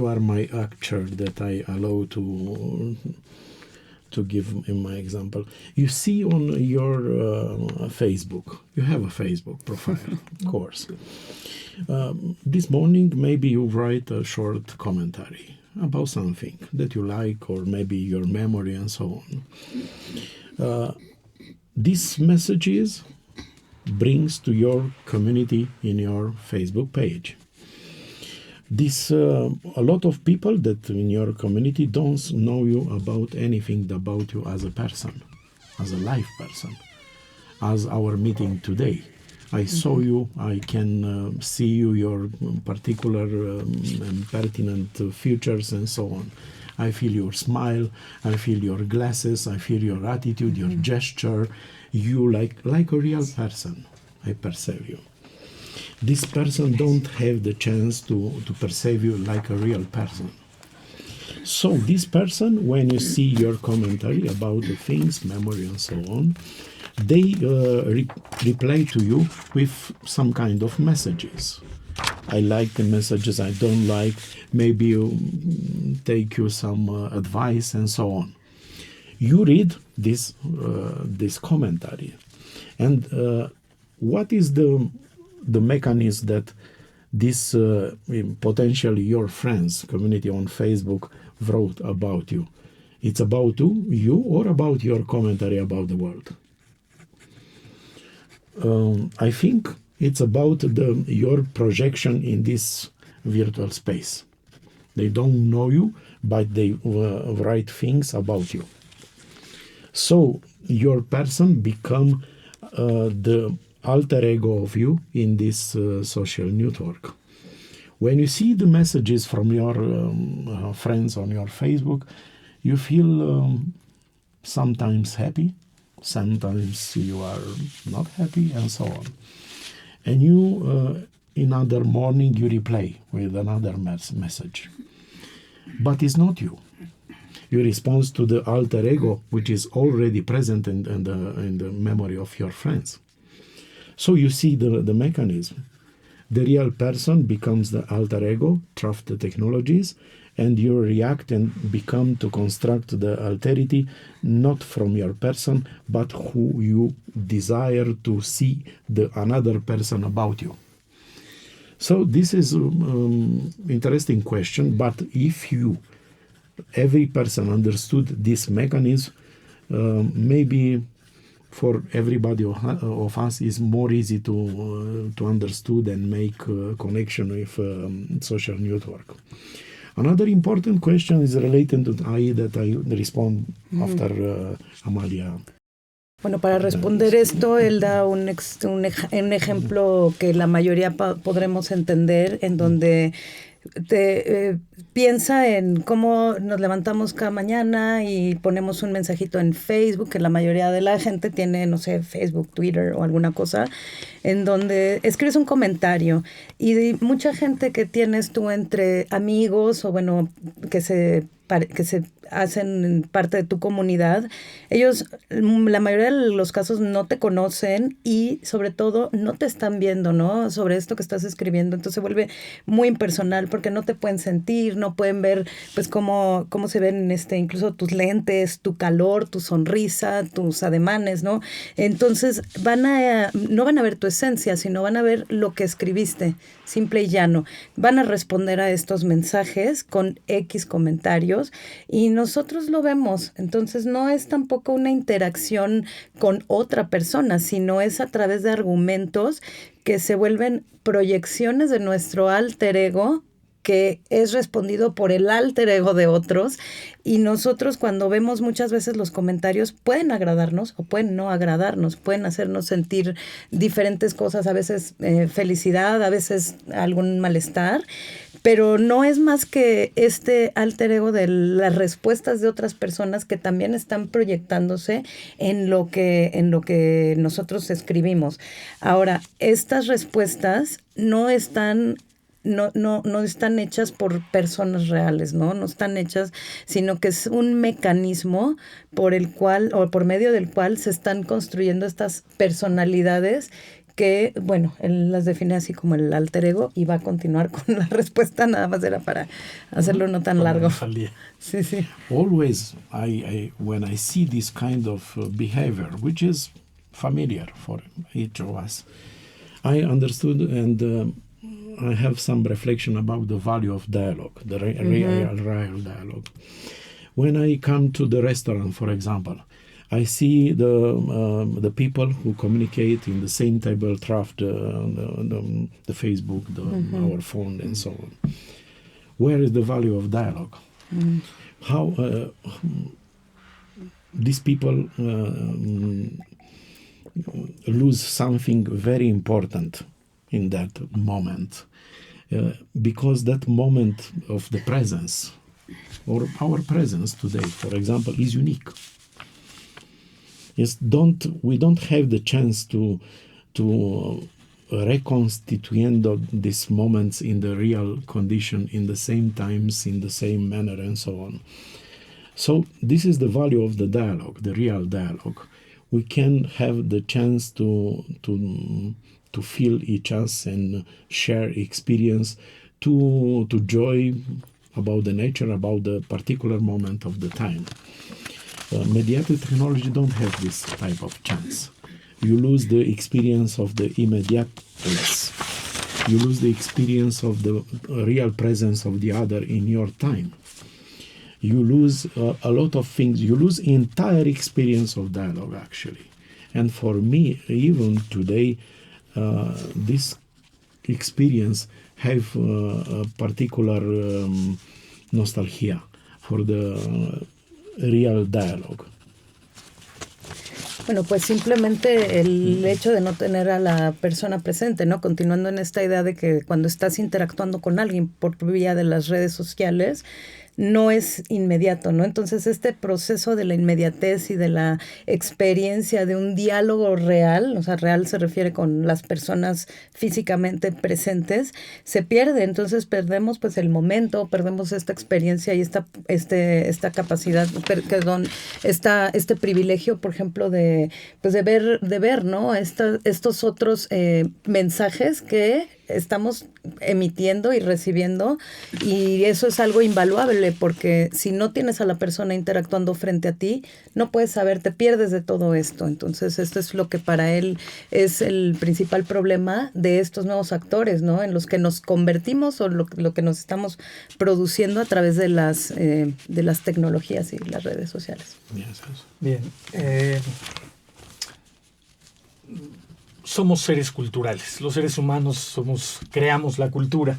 are my actor that I allow to give in my example. You see on your Facebook, you have a Facebook profile, of course. This morning, maybe you write a short commentary about something that you like, or maybe your memory and so on. These messages brings to your community in your Facebook page. A lot of people that in your community don't know you about anything about you as a person, as a live person, as our meeting today. I saw you, I can see you, your particular and pertinent features and so on. I feel your smile, I feel your glasses, I feel your attitude, your gesture. You like a real person, I perceive you. This person don't have the chance to perceive you like a real person. So this person, when you see your commentary about the things, memory and so on, they reply to you with some kind of messages. I like the messages, I don't like, maybe you take you some advice and so on. You read this commentary, And what is the mechanism that this potentially your friends community on Facebook wrote about you? It's about you or about your commentary about the world? I think it's about your projection in this virtual space. They don't know you, but they write things about you. So your person become the alter ego of you in this social network. When you see the messages from your friends on your Facebook, you feel sometimes happy, sometimes you are not happy, and so on. And you, in another morning, you reply with another message. But it's not you. You respond to the alter ego, which is already present in the memory of your friends. So you see the mechanism. The real person becomes the alter ego, trust the technologies, and you react and become to construct the alterity not from your person, but who you desire to see the another person about you. So this is interesting question, but if every person understood this mechanism, maybe for everybody of us is more easy to understood and make connection with social network. Another important question is related to AI that I respond after Amalia. Bueno, para responder esto, él da un ejemplo que la mayoría podremos entender, en donde piensa en cómo nos levantamos cada mañana y ponemos un mensajito en Facebook, que la mayoría de la gente tiene, no sé, Facebook, Twitter o alguna cosa, en donde escribes un comentario y mucha gente que tienes tú entre amigos o bueno, que se hacen parte de tu comunidad, ellos, la mayoría de los casos no te conocen y sobre todo no te están viendo, ¿no? Sobre esto que estás escribiendo, entonces se vuelve muy impersonal porque no te pueden sentir, no pueden ver pues cómo se ven incluso tus lentes, tu calor, tu sonrisa, tus ademanes, ¿no? Entonces no van a ver tu esencia, sino van a ver lo que escribiste, simple y llano. Van a responder a estos mensajes con X comentarios y nosotros lo vemos. Entonces no es tampoco una interacción con otra persona, sino es a través de argumentos que se vuelven proyecciones de nuestro alter ego, que es respondido por el alter ego de otros, y nosotros cuando vemos muchas veces los comentarios pueden agradarnos o pueden no agradarnos, pueden hacernos sentir diferentes cosas, a veces felicidad, a veces algún malestar, pero no es más que este alter ego de las respuestas de otras personas que también están proyectándose en lo que nosotros escribimos. Ahora, estas respuestas no están hechas por personas reales, ¿no? No están hechas, sino que es un mecanismo por el cual, o por medio del cual se están construyendo estas personalidades que, bueno, él las define así como el alter ego y va a continuar con la respuesta, nada más era para hacerlo no tan largo. Sí, sí. Always, when I see this kind of behavior, which is familiar for each of us, I understood and I have some reflection about the value of dialogue, the real dialogue. When I come to the restaurant, for example, I see the people who communicate in the same table, draft the Facebook, our phone, and so on. Where is the value of dialogue? How these people lose something very important in that moment, because that moment of the presence, or our presence today, for example, is unique. We don't have the chance to reconstitute these moments in the real condition, in the same times, in the same manner, and so on. So this is the value of the dialogue, the real dialogue. We can have the chance to feel each other and share experience, to joy about the nature, about the particular moment of the time. Mediated technology don't have this type of chance. you lose the experience of the immediateness. You lose the experience of the real presence of the other in your time. You lose a lot of things. You lose entire experience of dialogue, actually. And for me, even today, this experience have a particular nostalgia for the real dialogue. Bueno, pues simplemente el hecho de no tener a la persona presente, ¿no? Continuando en esta idea de que cuando estás interactuando con alguien por vía de las redes sociales, no es inmediato, ¿no? Entonces, este proceso de la inmediatez y de la experiencia de un diálogo real, o sea, real se refiere con las personas físicamente presentes, se pierde. Entonces, perdemos pues el momento, perdemos esta experiencia y esta capacidad, este privilegio, por ejemplo, de ver, ¿no? Estos otros mensajes que estamos emitiendo y recibiendo, y eso es algo invaluable, porque si no tienes a la persona interactuando frente a ti, no puedes saber, te pierdes de todo esto. Entonces, esto es lo que para él es el principal problema de estos nuevos actores, ¿no? En los que nos convertimos, o lo que nos estamos produciendo a través de las tecnologías y las redes sociales. Bien. Somos seres culturales. Los seres humanos creamos la cultura,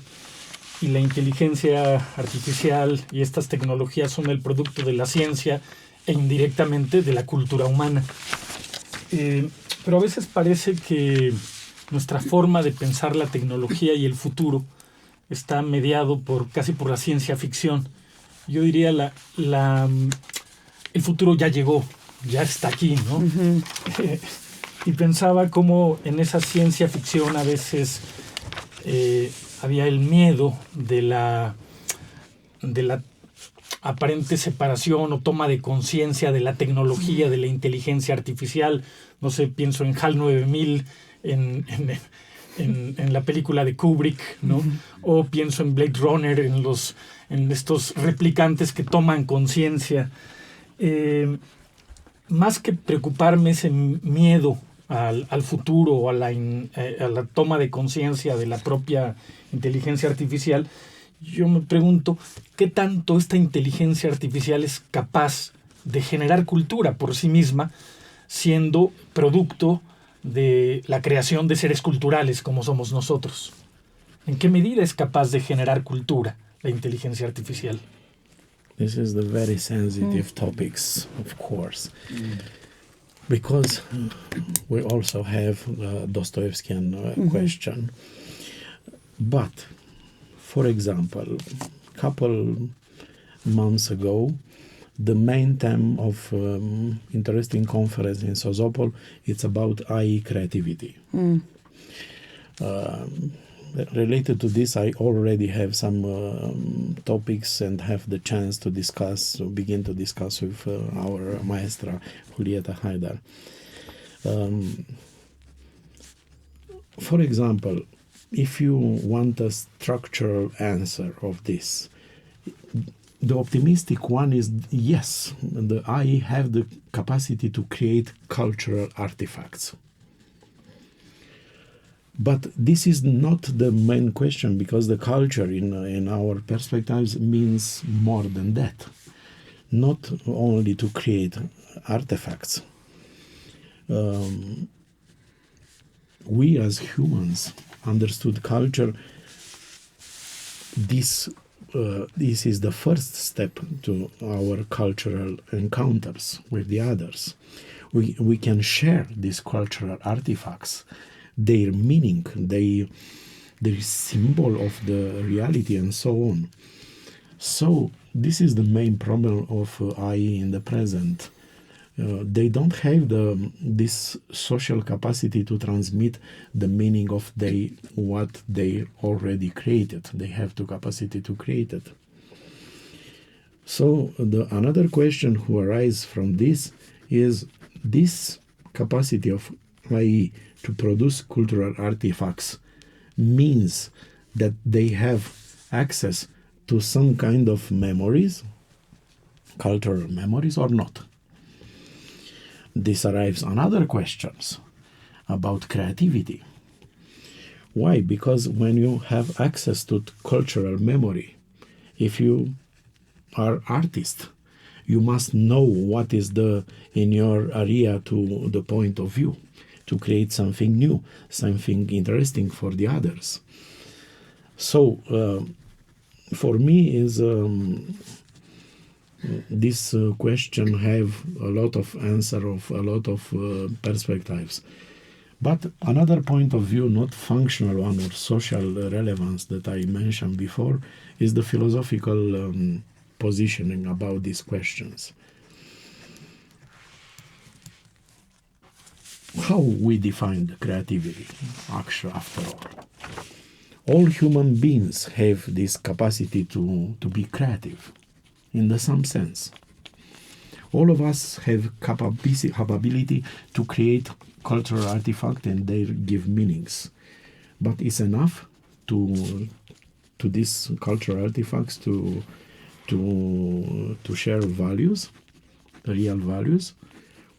y la inteligencia artificial y estas tecnologías son el producto de la ciencia e indirectamente de la cultura humana. Pero a veces parece que nuestra forma de pensar la tecnología y el futuro está mediado casi por la ciencia ficción. Yo diría el futuro ya llegó, ya está aquí, ¿no? Uh-huh. Y pensaba cómo en esa ciencia ficción a veces había el miedo de la aparente separación o toma de conciencia de la tecnología, de la inteligencia artificial. No sé, pienso en HAL 9000, en la película de Kubrick, ¿no? Uh-huh. O pienso en Blade Runner, en estos replicantes que toman conciencia. Más que preocuparme ese miedo al futuro o a la toma de conciencia de la propia inteligencia artificial, yo me pregunto qué tanto esta inteligencia artificial es capaz de generar cultura por sí misma, siendo producto de la creación de seres culturales como somos nosotros. ¿En qué medida es capaz de generar cultura la inteligencia artificial? This is the very sensitive topics, of course. Because we also have the Dostoevskian question. But, for example, a couple months ago, the main theme of interesting conference in Sozopol, it's about AI creativity. Related to this, I already have some topics and have the chance to begin to discuss with our maestra, Julieta Haidar. For example, if you want a structural answer of this, the optimistic one is yes, the AI have the capacity to create cultural artifacts. But this is not the main question, because the culture in our perspectives means more than that. Not only to create artifacts. We as humans understood culture. This is the first step to our cultural encounters with the others. We can share these cultural artifacts, their meaning, their symbol of the reality, and so on. So this is the main problem of AI in the present. They don't have this social capacity to transmit the meaning of what they already created. They have the capacity to create it. So another question who arises from this is this capacity of AI to produce cultural artifacts means that they have access to some kind of memories, cultural memories, or not. This arrives on other questions. about creativity. Why? Because when you have access to cultural memory, if you are artist, you must know what is in your area to the point of view, to create something new, something interesting for the others. So for me is this question have a lot of answer of a lot of perspectives. But another point of view, not functional one or social relevance that I mentioned before, is the philosophical positioning about these questions. How we define creativity, actually, after all? All human beings have this capacity to be creative, in some sense. All of us have capability to create cultural artifacts and they give meanings. But it's enough to these cultural artifacts to share values, real values.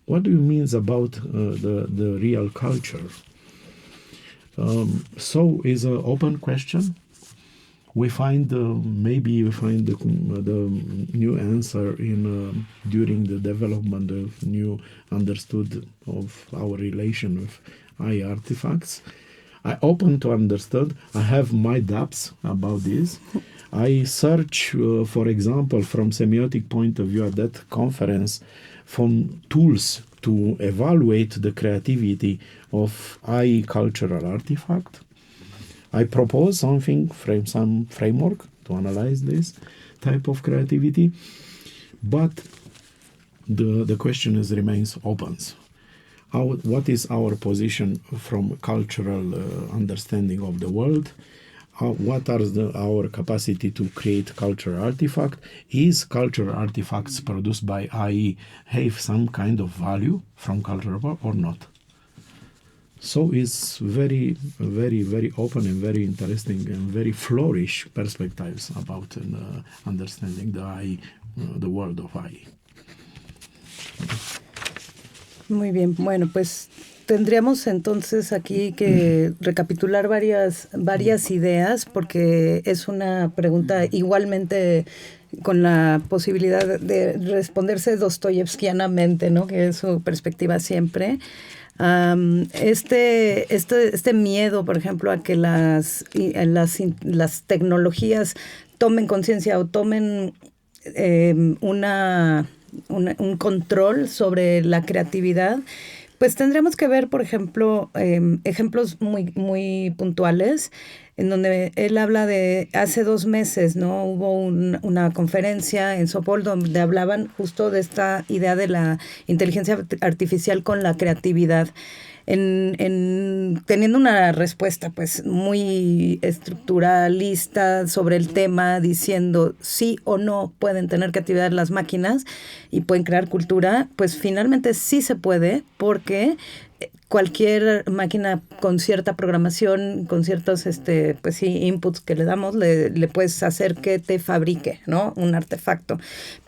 What do you mean about the real culture? So is an open question. We find maybe we find the new answer during the development of new understood of our relation with eye artifacts. I open to understand. I have my doubts about this. I search, for example, from semiotic point of view at that conference, from tools to evaluate the creativity of eye cultural artifact. I propose some framework to analyze this type of creativity, but the question remains open. What is our position from cultural understanding of the world? What are our capacity to create cultural artifact? Is cultural artifacts produced by AI have some kind of value from cultural or not? So it's very, very, very open and very interesting and very flourish perspectives about understanding the world of AI. Muy bien, bueno, pues tendríamos entonces aquí que recapitular varias ideas, porque es una pregunta igualmente con la posibilidad de responderse dostoyevskianamente, ¿no? Que es su perspectiva siempre. Este miedo, por ejemplo, a que las tecnologías tomen conciencia o tomen un control sobre la creatividad, pues tendremos que ver, por ejemplo, ejemplos muy, muy puntuales, en donde él habla de hace 2 meses, ¿no? Hubo una conferencia en São Paulo donde hablaban justo de esta idea de la inteligencia artificial con la creatividad. Teniendo una respuesta pues muy estructuralista sobre el tema, diciendo sí o no pueden tener creatividad las máquinas y pueden crear cultura, pues finalmente sí se puede, porque cualquier máquina con cierta programación, con ciertos pues sí, inputs que le damos, le puedes hacer que te fabrique, ¿no? Un artefacto.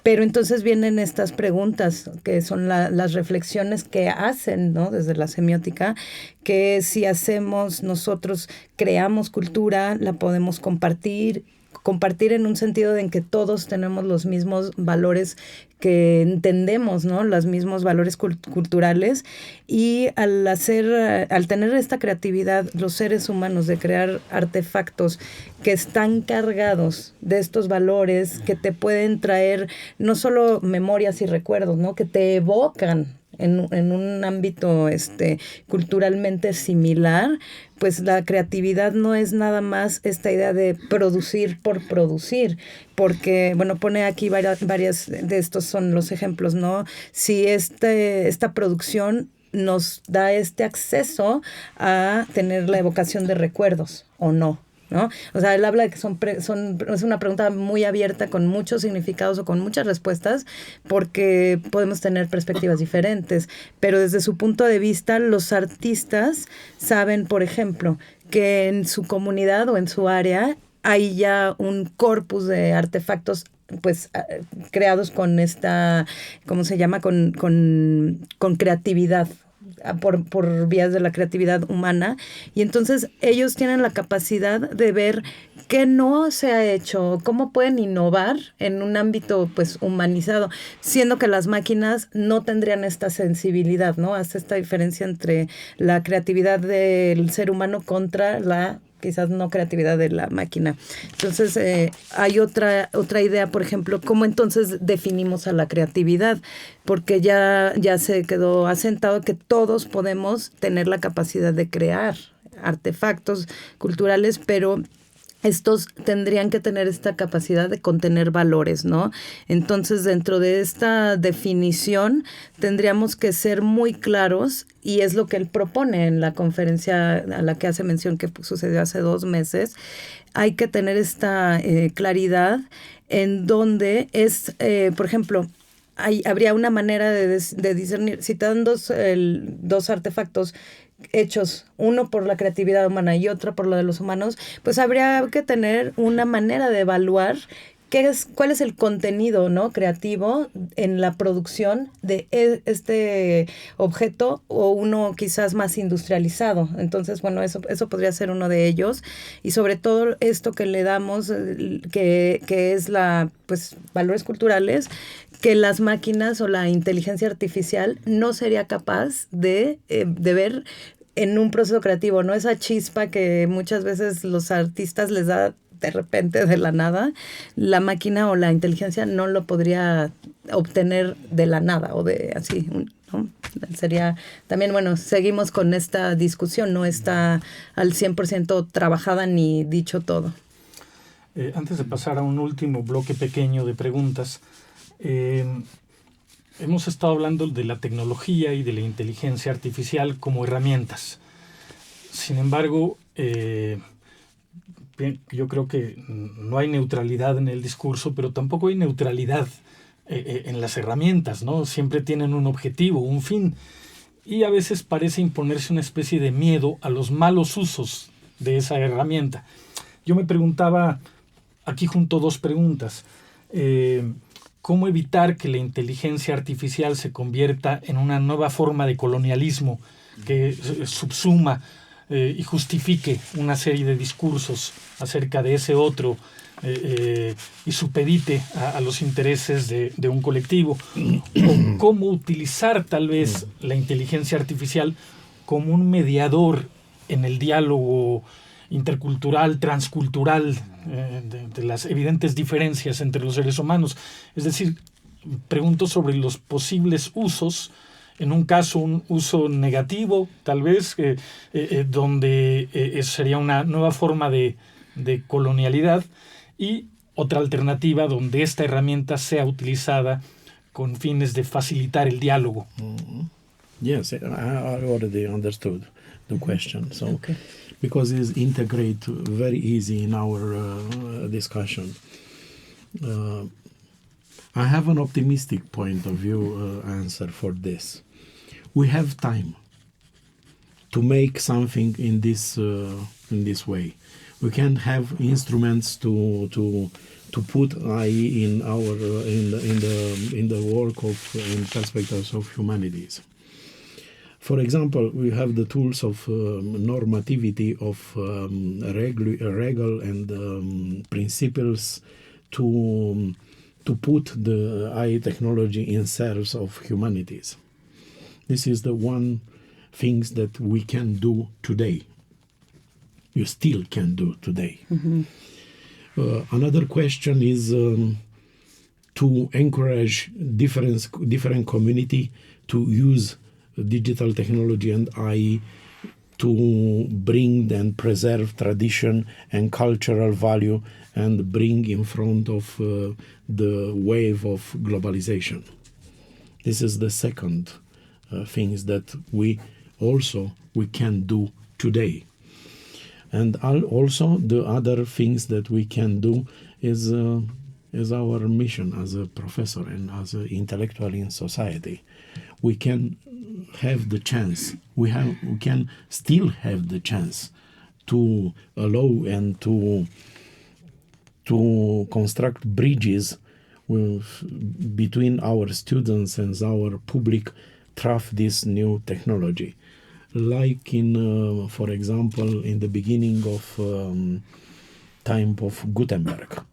Pero entonces vienen estas preguntas, que son las reflexiones que hacen, ¿no? Desde la semiótica, que si nosotros creamos cultura, la podemos compartir en un sentido en que todos tenemos los mismos valores que entendemos, ¿no? Los mismos valores culturales, y al tener esta creatividad, los seres humanos, de crear artefactos que están cargados de estos valores, que te pueden traer no solo memorias y recuerdos, ¿no? Que te evocan en un ámbito culturalmente similar, pues la creatividad no es nada más esta idea de producir por producir, porque, bueno, pone aquí varias de estos son los ejemplos, ¿no? Si esta producción nos da este acceso a tener la evocación de recuerdos o no, ¿no? O sea, él habla de que es una pregunta muy abierta, con muchos significados o con muchas respuestas, porque podemos tener perspectivas diferentes, pero desde su punto de vista, los artistas saben, por ejemplo, que en su comunidad o en su área hay ya un corpus de artefactos pues creados con esta, ¿cómo se llama? Con creatividad por vías de la creatividad humana, y entonces ellos tienen la capacidad de ver qué no se ha hecho, cómo pueden innovar en un ámbito pues humanizado, siendo que las máquinas no tendrían esta sensibilidad, ¿no? Hace esta diferencia entre la creatividad del ser humano contra la quizás no creatividad de la máquina. Entonces, hay otra idea, por ejemplo, cómo entonces definimos a la creatividad, porque ya se quedó asentado que todos podemos tener la capacidad de crear artefactos culturales, pero estos tendrían que tener esta capacidad de contener valores, ¿no? Entonces, dentro de esta definición, tendríamos que ser muy claros, y es lo que él propone en la conferencia a la que hace mención que sucedió hace 2 meses. Hay que tener esta claridad en donde es, por ejemplo, habría una manera de discernir, si te dan dos artefactos hechos, uno por la creatividad humana y otro por lo de los humanos, pues habría que tener una manera de evaluar cuál es el contenido, ¿no?, creativo en la producción de este objeto, o uno quizás más industrializado. Entonces, bueno, eso podría ser uno de ellos. Y sobre todo esto que le damos, que es pues valores culturales, que las máquinas o la inteligencia artificial no sería capaz de ver en un proceso creativo, ¿no? Esa chispa que muchas veces los artistas les da de repente de la nada, la máquina o la inteligencia no lo podría obtener de la nada o de así, ¿no? Sería también, bueno, seguimos con esta discusión, no está al 100% trabajada ni dicho todo. Antes de pasar a un último bloque pequeño de preguntas, hemos estado hablando de la tecnología y de la inteligencia artificial como herramientas. Sin embargo, yo creo que no hay neutralidad en el discurso, pero tampoco hay neutralidad en las herramientas, ¿no? Siempre tienen un objetivo, un fin, y a veces parece imponerse una especie de miedo a los malos usos de esa herramienta. Yo me preguntaba, aquí junto 2 preguntas, ¿cómo evitar que la inteligencia artificial se convierta en una nueva forma de colonialismo que subsuma y justifique una serie de discursos acerca de ese otro y supedite a los intereses de un colectivo? ¿O cómo utilizar tal vez la inteligencia artificial como un mediador en el diálogo intercultural, transcultural, de las evidentes diferencias entre los seres humanos? Es decir, pregunto sobre los posibles usos. En un caso, un uso negativo, tal vez, donde sería una nueva forma de colonialidad, y otra alternativa donde esta herramienta sea utilizada con fines de facilitar el diálogo. Yes, I already understood the question. So, okay. Because it's integrate very easy in our discussion. I have an optimistic point of view answer for this. We have time to make something in this way. We can have instruments to put AI in our in the work of in perspectives of humanities. For example, we have the tools of normativity of regal and principles to put the AI technology in service of humanities. This is the one things that we can do today. You still can do today. Mm-hmm. Another question is to encourage different community to use digital technology and AI to bring and preserve tradition and cultural value and bring in front of the wave of globalization. This is the second things that we can do today. And also the other things that we can do is our mission as a professor and as an intellectual in society. We can have the chance, we can still have the chance to allow and to construct bridges between our students and our public craft this new technology. Like in, for example, in the beginning of time of Gutenberg.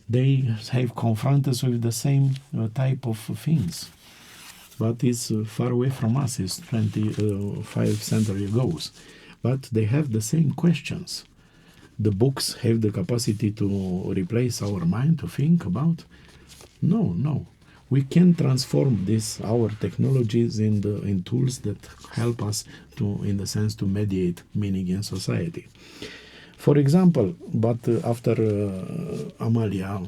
They have confronted us with the same type of things. But it's far away from us, it's 25 centuries ago. But they have the same questions. The books have the capacity to replace our mind, to think about? No. We can transform our technologies in tools that help us to, in the sense, to mediate meaning in society. For example, but after Amalia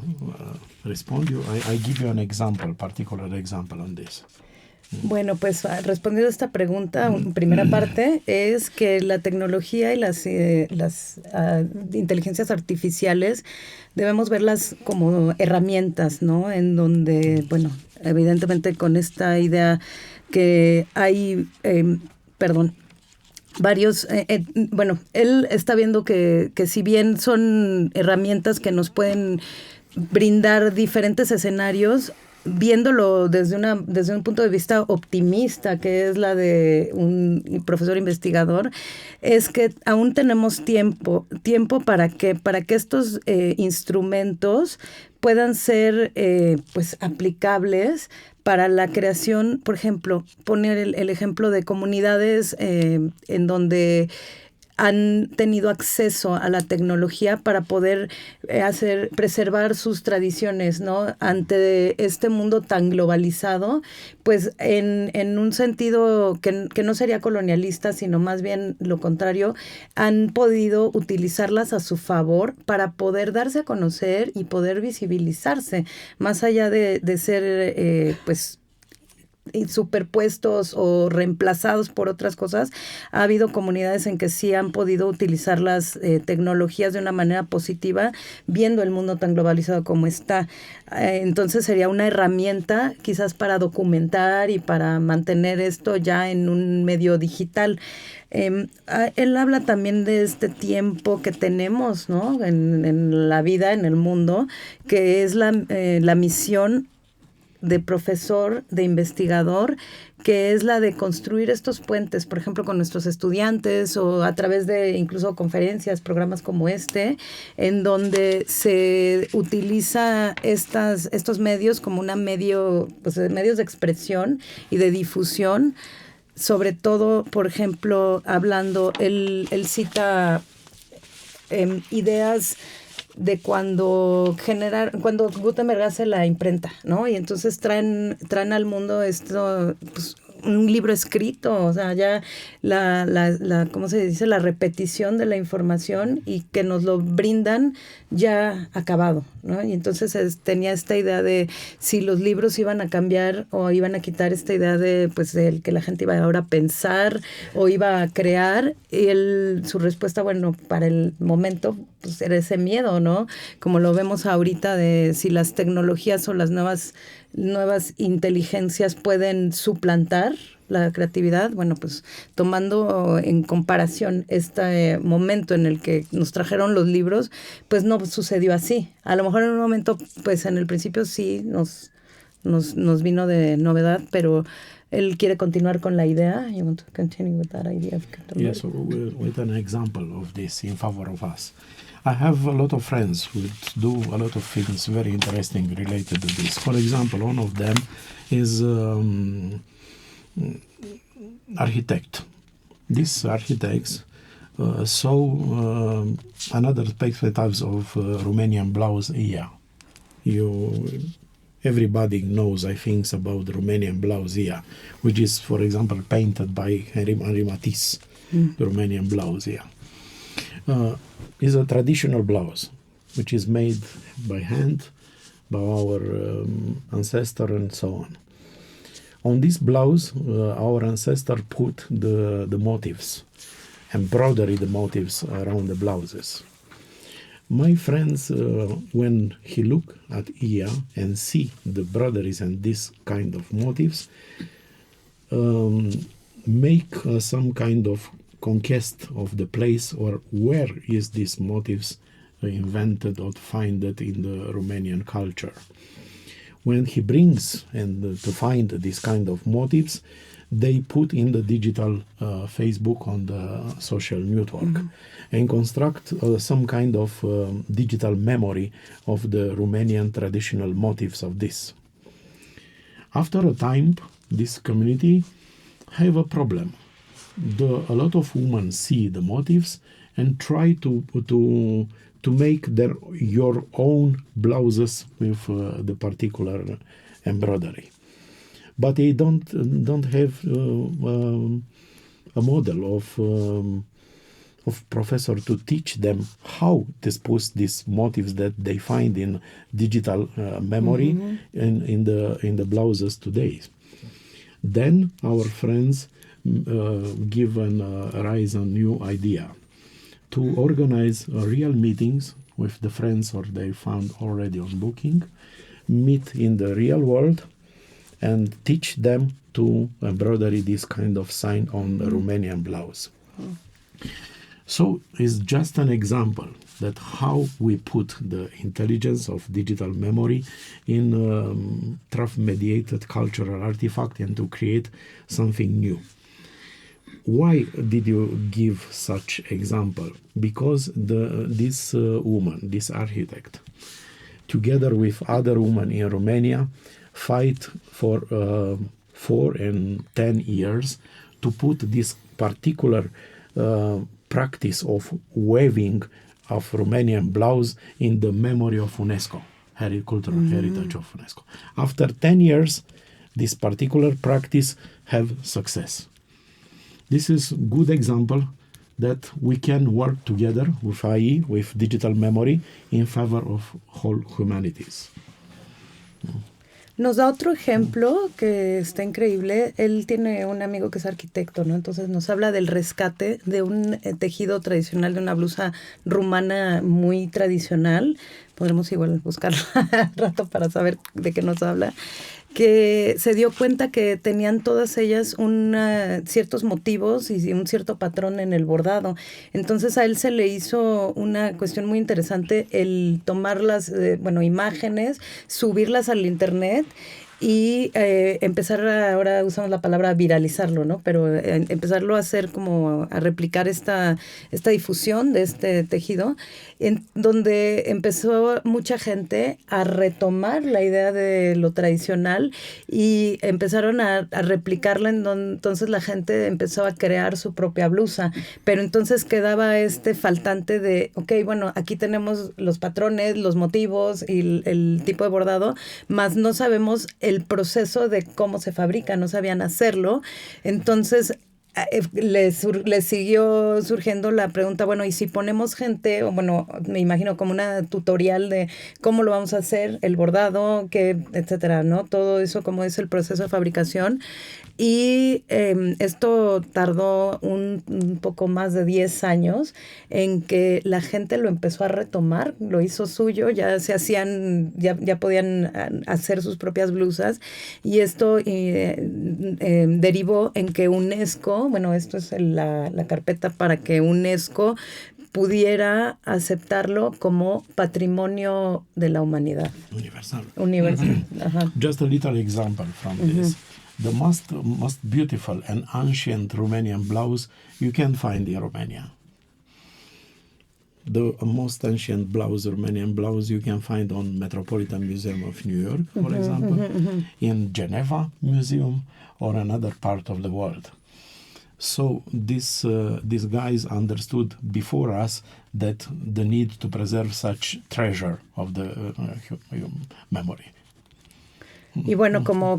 respond you, I give you an example, particular example on this. Bueno, pues respondiendo a esta pregunta, primera parte es que la tecnología y las inteligencias artificiales debemos verlas como herramientas, ¿no? En donde, bueno, evidentemente con esta idea que hay, varios, bueno, él está viendo que si bien son herramientas que nos pueden brindar diferentes escenarios, viéndolo desde un punto de vista optimista, que es la de un profesor investigador, es que aún tenemos tiempo para que estos instrumentos puedan ser pues aplicables para la creación, por ejemplo, poner el ejemplo de comunidades en donde han tenido acceso a la tecnología para poder preservar sus tradiciones, ¿no? Ante este mundo tan globalizado, pues en un sentido que no sería colonialista, sino más bien lo contrario, han podido utilizarlas a su favor para poder darse a conocer y poder visibilizarse, más allá de ser, pues, superpuestos o reemplazados por otras cosas. Ha habido comunidades en que sí han podido utilizar las tecnologías de una manera positiva, viendo el mundo tan globalizado como está. Entonces sería una herramienta quizás para documentar y para mantener esto ya en un medio digital. Él habla también de este tiempo que tenemos, ¿no? en la vida, en el mundo, que es la misión de profesor, de investigador, que es la de construir estos puentes, por ejemplo, con nuestros estudiantes o a través de incluso conferencias, programas como este, en donde se utiliza estos medios como medios de expresión y de difusión, sobre todo, por ejemplo, hablando, él cita ideas de cuando Gutenberg hace la imprenta, ¿no? Y entonces traen al mundo esto, pues, un libro escrito, o sea, ya ¿cómo se dice? La repetición de la información y que nos lo brindan ya acabado, ¿no? Y entonces tenía esta idea de si los libros iban a cambiar o iban a quitar esta idea de, pues, del que la gente iba ahora a pensar o iba a crear, y su respuesta, bueno, para el momento, pues era ese miedo, ¿no? Como lo vemos ahorita de si las tecnologías o las nuevas inteligencias pueden suplantar la creatividad. Bueno, pues tomando en comparación este momento en el que nos trajeron los libros, pues no sucedió así. A lo mejor en un momento, pues en el principio sí nos vino de novedad, pero él quiere continuar con la idea. You want to continue with that idea of Gutenberg? Yes, with an example of this in favor of us. I have a lot of friends who do a lot of things very interesting related to this. For example, one of them is architect. These architects saw another perspectives of Romanian blouse ia. Everybody knows, I think, about the Romanian blouse ia, which is, for example, painted by Henri Matisse, the Romanian blouse ia. Is a traditional blouse, which is made by hand by our ancestor and so on. On this blouse, our ancestor put the motifs, embroidery the motifs around the blouses. My friends, when he look at Ia and see the broderies and this kind of motifs, make some kind of conquest of the place or where is these motifs invented or found in the Romanian culture. when he brings and to find this kind of motives, they put in the digital Facebook on the social network and construct some kind of digital memory of the Romanian traditional motifs of this. After a time, this community have a problem. A lot of women see the motifs and try to make your own blouses with the particular embroidery. But they don't have a model of professor to teach them how to put these motifs that they find in digital memory in the blouses today. Then our friends give rise a new idea to organize real meetings with the friends or they found already on booking, meet in the real world, and teach them to embroider this kind of sign on the Romanian blouse. So it's just an example that how we put the intelligence of digital memory in trough-mediated cultural artifact and to create something new. Why did you give such example? Because this woman, this architect, together with other women in Romania, fight for 4 and 10 years to put this particular practice of weaving of Romanian blouse in the memory of UNESCO, cultural heritage of UNESCO. After 10 years, this particular practice have success. This is good example that we can work together with AI, with digital memory, in favor of whole humanities. Nos da otro ejemplo que está increíble. Él tiene un amigo que es arquitecto, ¿no? Entonces nos habla del rescate de un tejido tradicional, de una blusa rumana muy tradicional. Podremos igual buscarla al rato para saber de qué nos habla. Que se dio cuenta que tenían todas ellas ciertos motivos y un cierto patrón en el bordado. Entonces a él se le hizo una cuestión muy interesante el tomar las imágenes, subirlas al internet y empezar ahora usamos la palabra viralizarlo, ¿no? Pero empezarlo a hacer como a replicar esta difusión de este tejido, en donde empezó mucha gente a retomar la idea de lo tradicional y empezaron a replicarla, entonces la gente empezó a crear su propia blusa, pero entonces quedaba faltante de, bueno, aquí tenemos los patrones, los motivos y el tipo de bordado, más no sabemos el proceso de cómo se fabrica, no sabían hacerlo. Entonces les siguió surgiendo la pregunta, bueno, ¿y si ponemos gente, o bueno, me imagino como una tutorial de cómo lo vamos a hacer, el bordado, etcétera, ¿no? Todo eso, cómo es el proceso de fabricación. Y esto tardó un poco más de 10 años en que la gente lo empezó a retomar, lo hizo suyo, ya podían hacer sus propias blusas, y esto derivó en que UNESCO, bueno, esto es la carpeta para que UNESCO pudiera aceptarlo como patrimonio de la humanidad. Universal. Ajá. Just a little example from this. The most beautiful and ancient Romanian blouse you can find in Romania. The most ancient Romanian blouse you can find on Metropolitan Museum of New York, for example, in Geneva Museum or another part of the world. So these guys understood before us that the need to preserve such treasure of the memory. Y bueno, como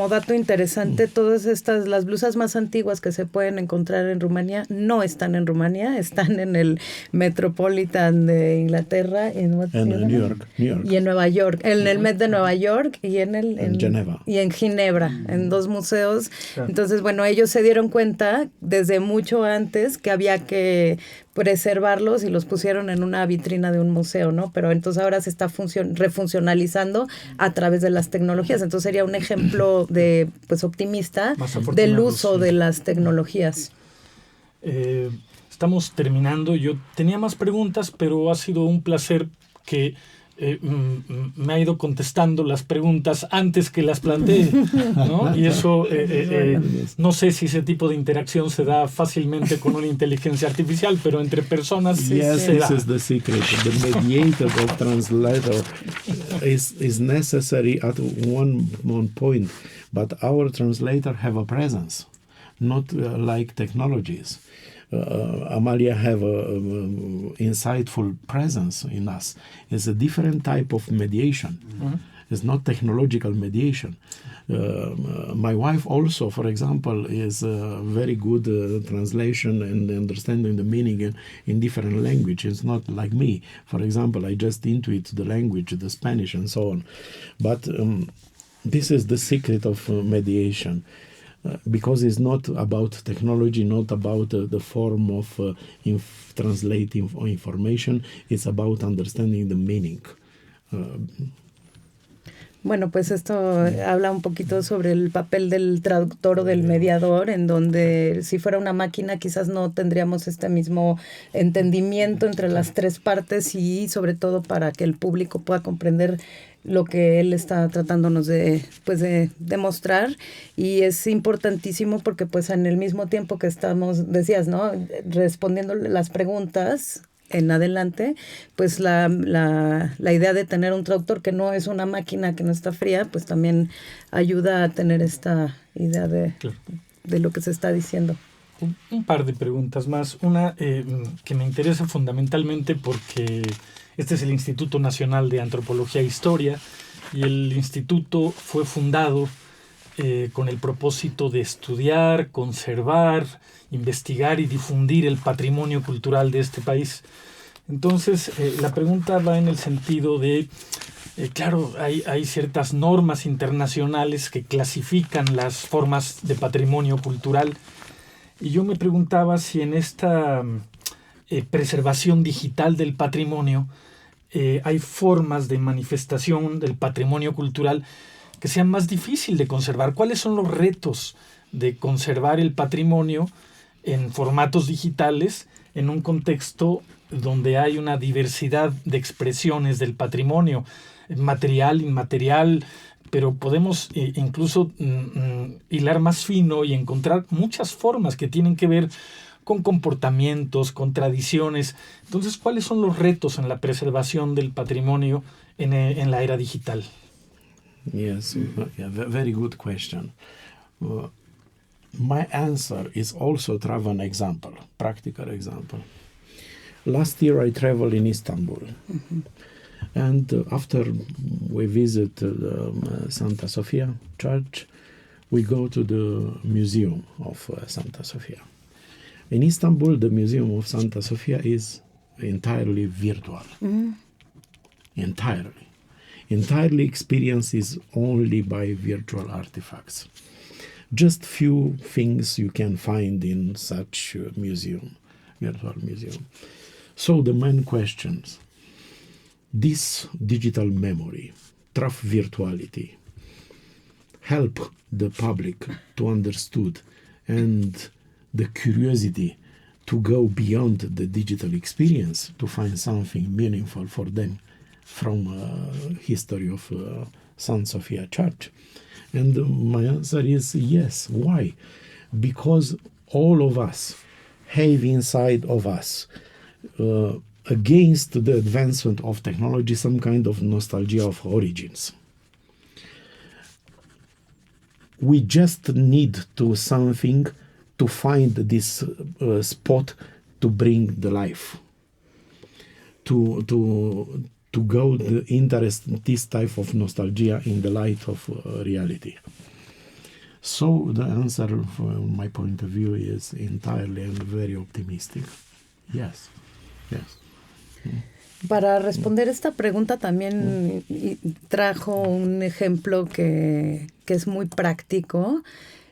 dato interesante, todas las blusas más antiguas que se pueden encontrar en Rumania no están en Rumania, están en el Metropolitan de Inglaterra, en New York. Y en Nueva York, en el Met de Nueva York y en Geneva. Y en Ginebra, en 2 museos. Claro. Entonces, bueno, ellos se dieron cuenta desde mucho antes que había que preservarlos y los pusieron en una vitrina de un museo, ¿no? Pero entonces ahora se está refuncionalizando a través de las tecnologías. Entonces sería un ejemplo de, optimista del uso de las tecnologías. Estamos terminando. Yo tenía más preguntas, pero ha sido un placer que me ha ido contestando las preguntas antes que las planteé, ¿no? Y eso, no sé si ese tipo de interacción se da fácilmente con una inteligencia artificial, pero entre personas Yes, se da. this is the secret. The mediator of translator is necessary at one point, but our translator have a presence, not like technologies. Amalia have a insightful presence in us. It's a different type of mediation. Mm-hmm. It's not technological mediation. My wife also, for example, is very good translation and understanding the meaning in different languages. Not like me. For example, I just intuit the language, the Spanish and so on. But this is the secret of mediation. Because it's not about technology, not about the form of translating information, it's about understanding the meaning. Bueno, pues esto habla un poquito sobre el papel del traductor o del mediador, en donde si fuera una máquina quizás no tendríamos este mismo entendimiento entre las tres partes y sobre todo para que el público pueda comprender lo que él está tratándonos de demostrar. Y es importantísimo porque pues en el mismo tiempo que estamos, decías, ¿no?, respondiéndole las preguntas en adelante, pues la idea de tener un traductor que no es una máquina, que no está fría, pues también ayuda a tener esta idea de lo que se está diciendo. Un par de preguntas más. Una que me interesa fundamentalmente porque este es el Instituto Nacional de Antropología e Historia y el instituto fue fundado con el propósito de estudiar, conservar, investigar y difundir el patrimonio cultural de este país. Entonces, la pregunta va en el sentido de, claro, hay ciertas normas internacionales que clasifican las formas de patrimonio cultural y yo me preguntaba si en esta preservación digital del patrimonio hay formas de manifestación del patrimonio cultural que sean más difíciles de conservar. ¿Cuáles son los retos de conservar el patrimonio en formatos digitales en un contexto donde hay una diversidad de expresiones del patrimonio, material, inmaterial, pero podemos incluso hilar más fino y encontrar muchas formas que tienen que ver con comportamientos, con tradiciones? Entonces, ¿cuáles son los retos en la preservación del patrimonio en la era digital? Yes, very good question. My answer is also to have an example, practical example. Last year I traveled in Istanbul, and after we visit Santa Sofia Church, we go to the Museum of Santa Sofia. In Istanbul, the Museum of Santa Sofia is entirely virtual. Entirely experience is only by virtual artifacts. Just few things you can find in such museum, virtual museum. So the main questions, this digital memory, through virtuality, help the public to understood and the curiosity to go beyond the digital experience to find something meaningful for them from history of Santa Sofia Church. And my answer is yes. Why? Because all of us have inside of us, against the advancement of technology, some kind of nostalgia of origins. We just need to something to find this spot to bring the life, to go the interest this type of nostalgia in the light of reality. So the answer from my point of view is entirely and very optimistic. Yes. Para responder esta pregunta también trajo un ejemplo que es muy práctico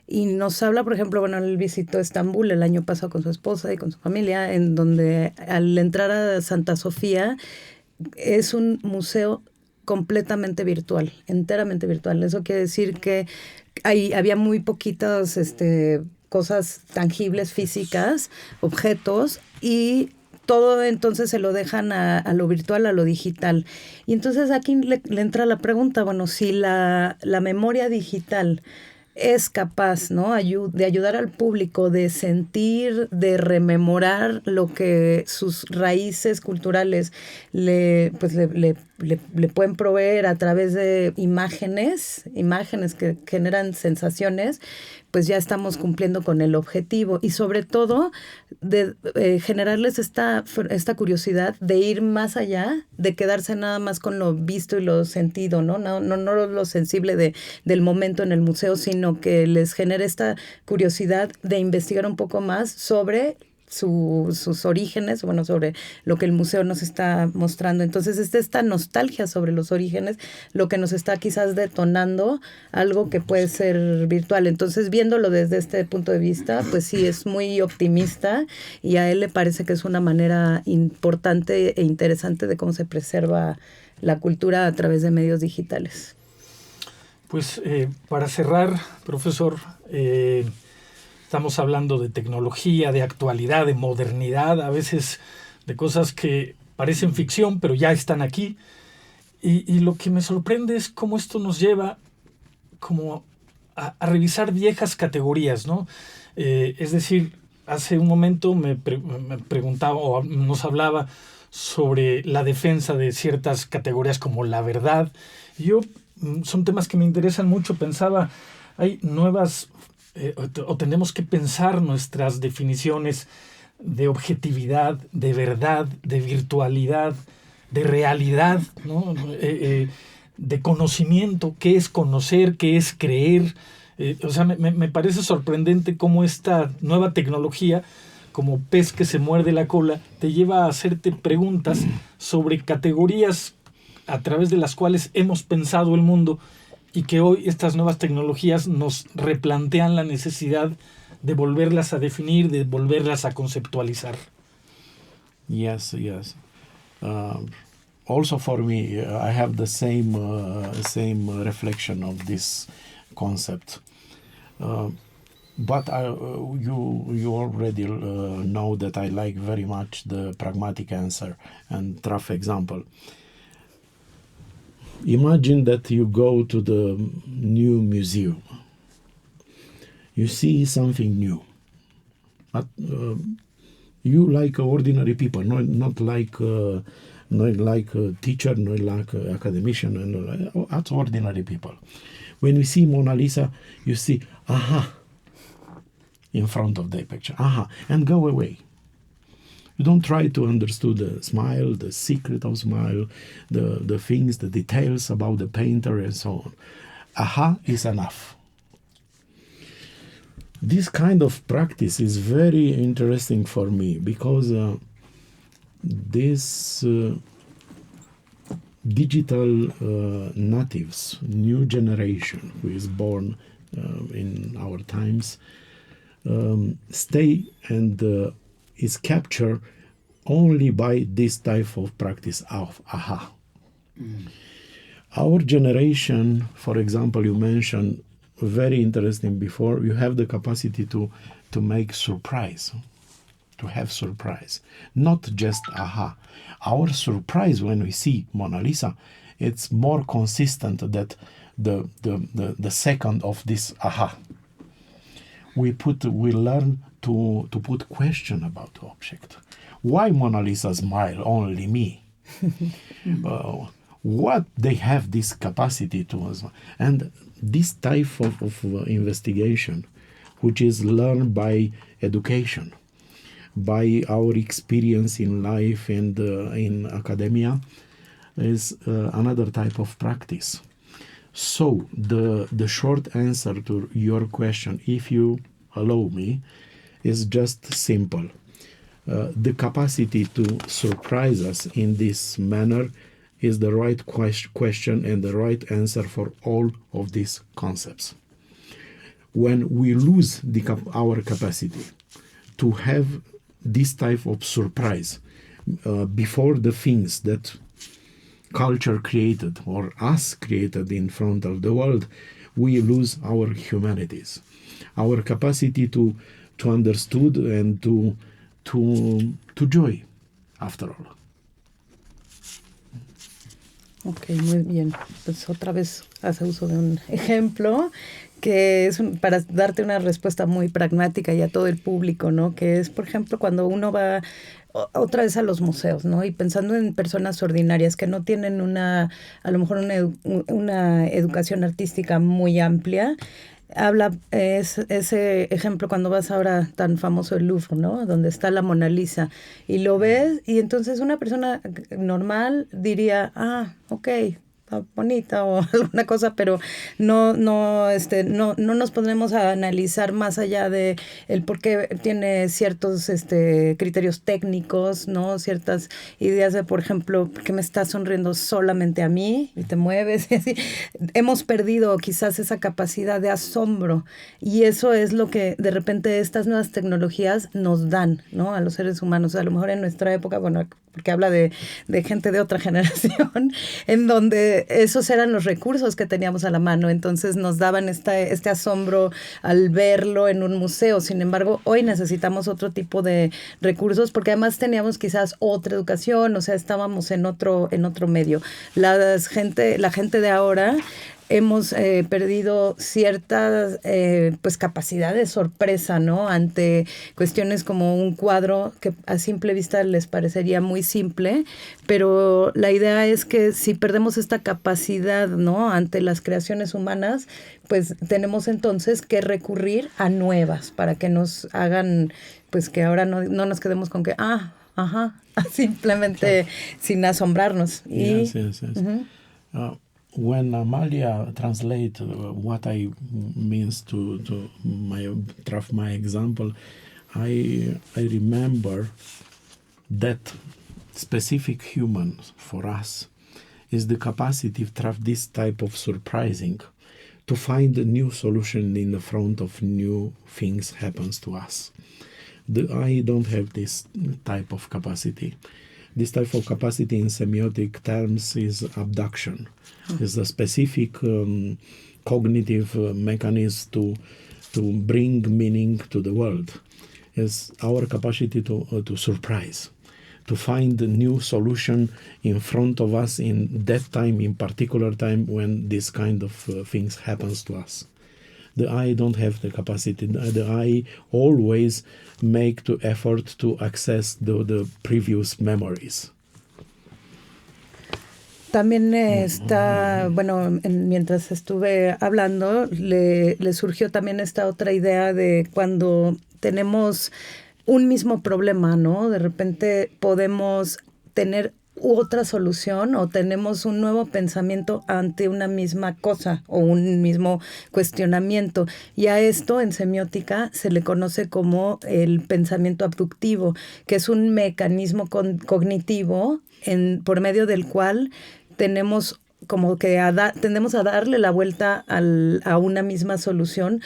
y nos habla, por ejemplo, bueno, él visitó Estambul el año pasado con su esposa y con su familia, en donde al entrar a Santa Sofía es un museo completamente virtual, enteramente virtual. Eso quiere decir que había muy poquitas cosas tangibles, físicas, objetos, y todo entonces se lo dejan a lo virtual, a lo digital. Y entonces aquí le entra la pregunta, bueno, si la memoria digital es capaz, ¿no?, de ayudar al público, de sentir, de rememorar lo que sus raíces culturales le pueden proveer a través de imágenes que generan sensaciones, pues ya estamos cumpliendo con el objetivo. Y sobre todo, de generarles esta curiosidad de ir más allá, de quedarse nada más con lo visto y lo sentido, ¿no? No lo sensible del momento en el museo, sino que les genere esta curiosidad de investigar un poco más sobre sus orígenes, bueno, sobre lo que el museo nos está mostrando. Entonces, esta nostalgia sobre los orígenes, lo que nos está quizás detonando algo que puede ser virtual. Entonces, viéndolo desde este punto de vista, pues sí, es muy optimista y a él le parece que es una manera importante e interesante de cómo se preserva la cultura a través de medios digitales. Pues para cerrar, profesor, estamos hablando de tecnología, de actualidad, de modernidad, a veces de cosas que parecen ficción, pero ya están aquí. Y lo que me sorprende es cómo esto nos lleva como a revisar viejas categorías, ¿no? Es decir, hace un momento me preguntaba o nos hablaba sobre la defensa de ciertas categorías como la verdad. Son temas que me interesan mucho. Pensaba, hay nuevas o tenemos que pensar nuestras definiciones de objetividad, de verdad, de virtualidad, de realidad, ¿no? De conocimiento, qué es conocer, qué es creer. Me parece sorprendente cómo esta nueva tecnología, como pez que se muerde la cola, te lleva a hacerte preguntas sobre categorías a través de las cuales hemos pensado el mundo, y que hoy estas nuevas tecnologías nos replantean la necesidad de volverlas a definir, de volverlas a conceptualizar. Yes. Also for me, I have the same reflection of this concept. But you already know that I like very much the pragmatic answer and tough example. Imagine that you go to the new museum. You see something new. But you like ordinary people, not like a teacher, not like an academician, that's ordinary people. When you see Mona Lisa, you see, aha, in front of the picture, aha, and go away. You don't try to understand the smile, the secret of smile, the things, the details about the painter and so on. Aha is enough. This kind of practice is very interesting for me because these digital natives, new generation who is born in our times, stay and is captured only by this type of practice of aha. Our generation, for example, you mentioned very interesting before, you have the capacity to make surprise, to have surprise, not just aha. Our surprise when we see Mona Lisa, it's more consistent that the second of this aha. We learn to put question about the object. Why Mona Lisa smile only me? What they have this capacity to, and this type of investigation, which is learned by education, by our experience in life and in academia, is another type of practice. So the short answer to your question, if you allow me, is just simple. The capacity to surprise us in this manner is the right question and the right answer for all of these concepts. When we lose our capacity to have this type of surprise before the things that culture created or us created in front of the world, we lose our humanities, our capacity to understood and to joy, after all. Ok, muy bien. Pues otra vez hace uso de un ejemplo que es para darte una respuesta muy pragmática y a todo el público, ¿no? Que es, por ejemplo, cuando uno va otra vez a los museos, ¿no? Y pensando en personas ordinarias que no tienen a lo mejor una educación artística muy amplia. Habla ese ejemplo cuando vas ahora tan famoso el Louvre, ¿no? Donde está la Mona Lisa y lo ves y entonces una persona normal diría, ok, está bonita o alguna cosa, pero no nos ponemos a analizar más allá de el por qué tiene ciertos criterios técnicos, ¿no? Ciertas ideas de, por ejemplo, ¿por qué me estás sonriendo solamente a mí? Y te mueves y así. Hemos perdido quizás esa capacidad de asombro y eso es lo que de repente estas nuevas tecnologías nos dan, ¿no? A los seres humanos. A lo mejor en nuestra época, bueno, porque habla de gente de otra generación, en donde esos eran los recursos que teníamos a la mano, entonces nos daban este asombro al verlo en un museo. Sin embargo, hoy necesitamos otro tipo de recursos, porque además teníamos quizás otra educación, o sea, estábamos en otro medio. La gente de ahora hemos perdido ciertas pues capacidad de sorpresa, ¿no? Ante cuestiones como un cuadro que a simple vista les parecería muy simple, pero la idea es que si perdemos esta capacidad, ¿no? Ante las creaciones humanas, pues tenemos entonces que recurrir a nuevas para que nos hagan, pues que ahora no nos quedemos con que, simplemente sin asombrarnos. Yes. Uh-huh. When Amalia translates what I means to my example, I remember that specific human for us is the capacity to have this type of surprising, to find a new solution in the front of new things happens to us. I don't have this type of capacity. This type of capacity in semiotic terms is abduction. It's a specific cognitive mechanism to bring meaning to the world. It's our capacity to surprise, to find a new solution in front of us in that time, in particular time when this kind of things happens to us. The eye don't have the capacity. The eye always make the effort to access the previous memories. También mientras estuve hablando, le surgió también esta otra idea de cuando tenemos un mismo problema, ¿no? De repente podemos tener otra solución o tenemos un nuevo pensamiento ante una misma cosa o un mismo cuestionamiento. Y a esto en semiótica se le conoce como el pensamiento abductivo, que es un mecanismo cognitivo por medio del cual tenemos como que tendemos a darle la vuelta a una misma solución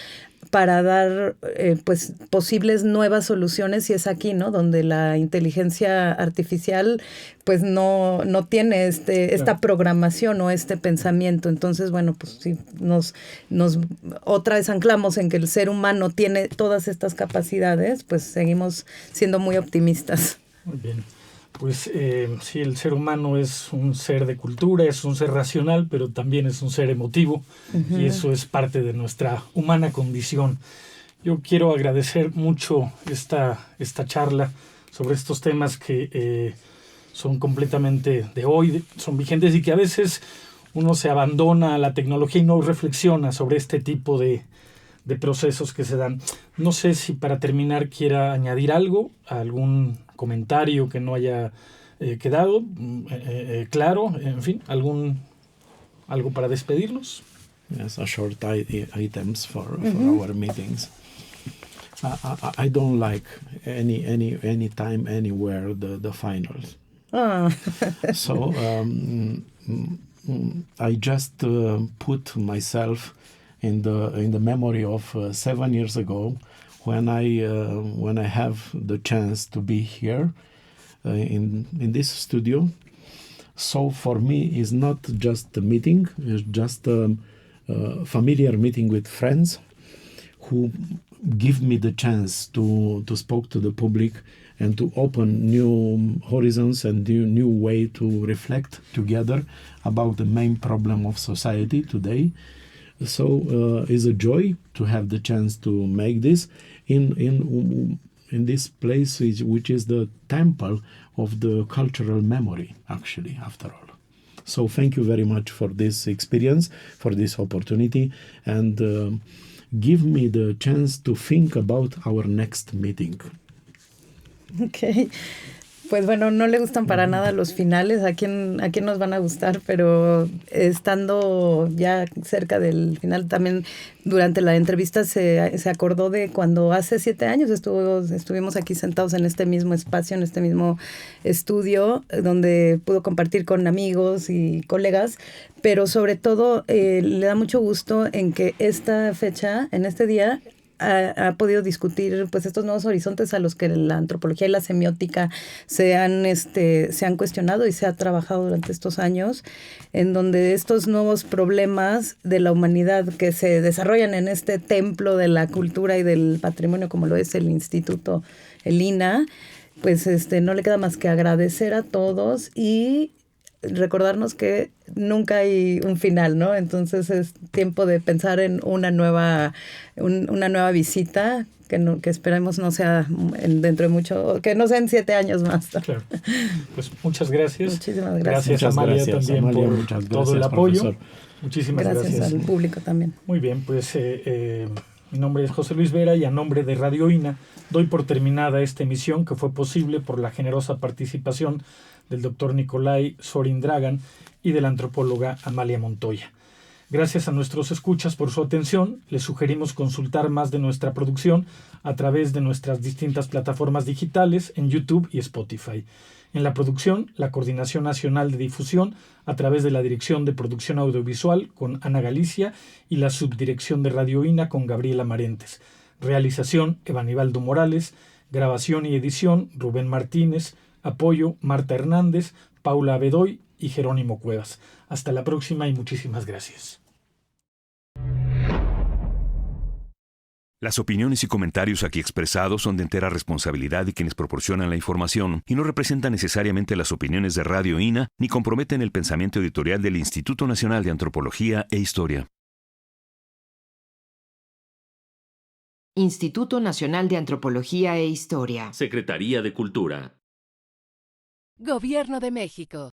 para dar pues posibles nuevas soluciones, y es aquí, ¿no? Donde la inteligencia artificial pues no tiene esta programación o este pensamiento. Entonces, bueno, pues si nos otra vez anclamos en que el ser humano tiene todas estas capacidades, pues seguimos siendo muy optimistas. Muy bien. Pues sí, el ser humano es un ser de cultura, es un ser racional, pero también es un ser emotivo, uh-huh. Y eso es parte de nuestra humana condición. Yo quiero agradecer mucho esta charla sobre estos temas que son completamente de hoy, son vigentes, y que a veces uno se abandona a la tecnología y no reflexiona sobre este tipo de procesos que se dan. No sé si para terminar quiera añadir algún comentario que no haya quedado claro, en fin, algo para despedirnos. Yes, a short items for our meetings. I don't like any time, anywhere the finals. So I just put myself in the memory of 7 years ago, when I have the chance to be here in this studio. So for me, it's not just a meeting; it's just a familiar meeting with friends who give me the chance to speak to the public and to open new horizons and new way to reflect together about the main problem of society today. So it's a joy to have the chance to make this in this place which is the temple of the cultural memory, actually, after all. So thank you very much for this experience, for this opportunity, and give me the chance to think about our next meeting. Ok. Pues bueno, no le gustan para nada los finales. ¿A quién nos van a gustar? Pero estando ya cerca del final, también durante la entrevista se acordó de cuando hace 7 años estuvimos aquí sentados en este mismo espacio, en este mismo estudio, donde pudo compartir con amigos y colegas, pero sobre todo le da mucho gusto en que esta fecha, en este día, ha podido discutir pues estos nuevos horizontes a los que la antropología y la semiótica se han cuestionado y se ha trabajado durante estos años, en donde estos nuevos problemas de la humanidad que se desarrollan en este templo de la cultura y del patrimonio, como lo es el Instituto, el INA, pues no le queda más que agradecer a todos y recordarnos que nunca hay un final, ¿no? Entonces es tiempo de pensar en una nueva visita que esperemos no sea dentro de mucho, que no sea en 7 años más. Claro. Pues muchas gracias. Muchísimas gracias. Gracias, Amalia, gracias, también Amalia, por muchas todo gracias, el apoyo. profesor. Muchísimas Gracias gracias. al público también. Muy bien, pues mi nombre es José Luis Vera y a nombre de Radio INA doy por terminada esta emisión que fue posible por la generosa participación del doctor Nicolai Zorin Dragan y de la antropóloga Amalia Montoya. Gracias a nuestros escuchas por su atención. Les sugerimos consultar más de nuestra producción a través de nuestras distintas plataformas digitales en YouTube y Spotify. En la producción, la Coordinación Nacional de Difusión a través de la Dirección de Producción Audiovisual con Ana Galicia y la Subdirección de Radio INA con Gabriela Marentes. Realización, Evanibaldo Morales. Grabación y edición, Rubén Martínez. Apoyo, Marta Hernández, Paula Bedoy y Jerónimo Cuevas. Hasta la próxima y muchísimas gracias. Las opiniones y comentarios aquí expresados son de entera responsabilidad de quienes proporcionan la información y no representan necesariamente las opiniones de Radio INA ni comprometen el pensamiento editorial del Instituto Nacional de Antropología e Historia. Instituto Nacional de Antropología e Historia. Secretaría de Cultura. Gobierno de México.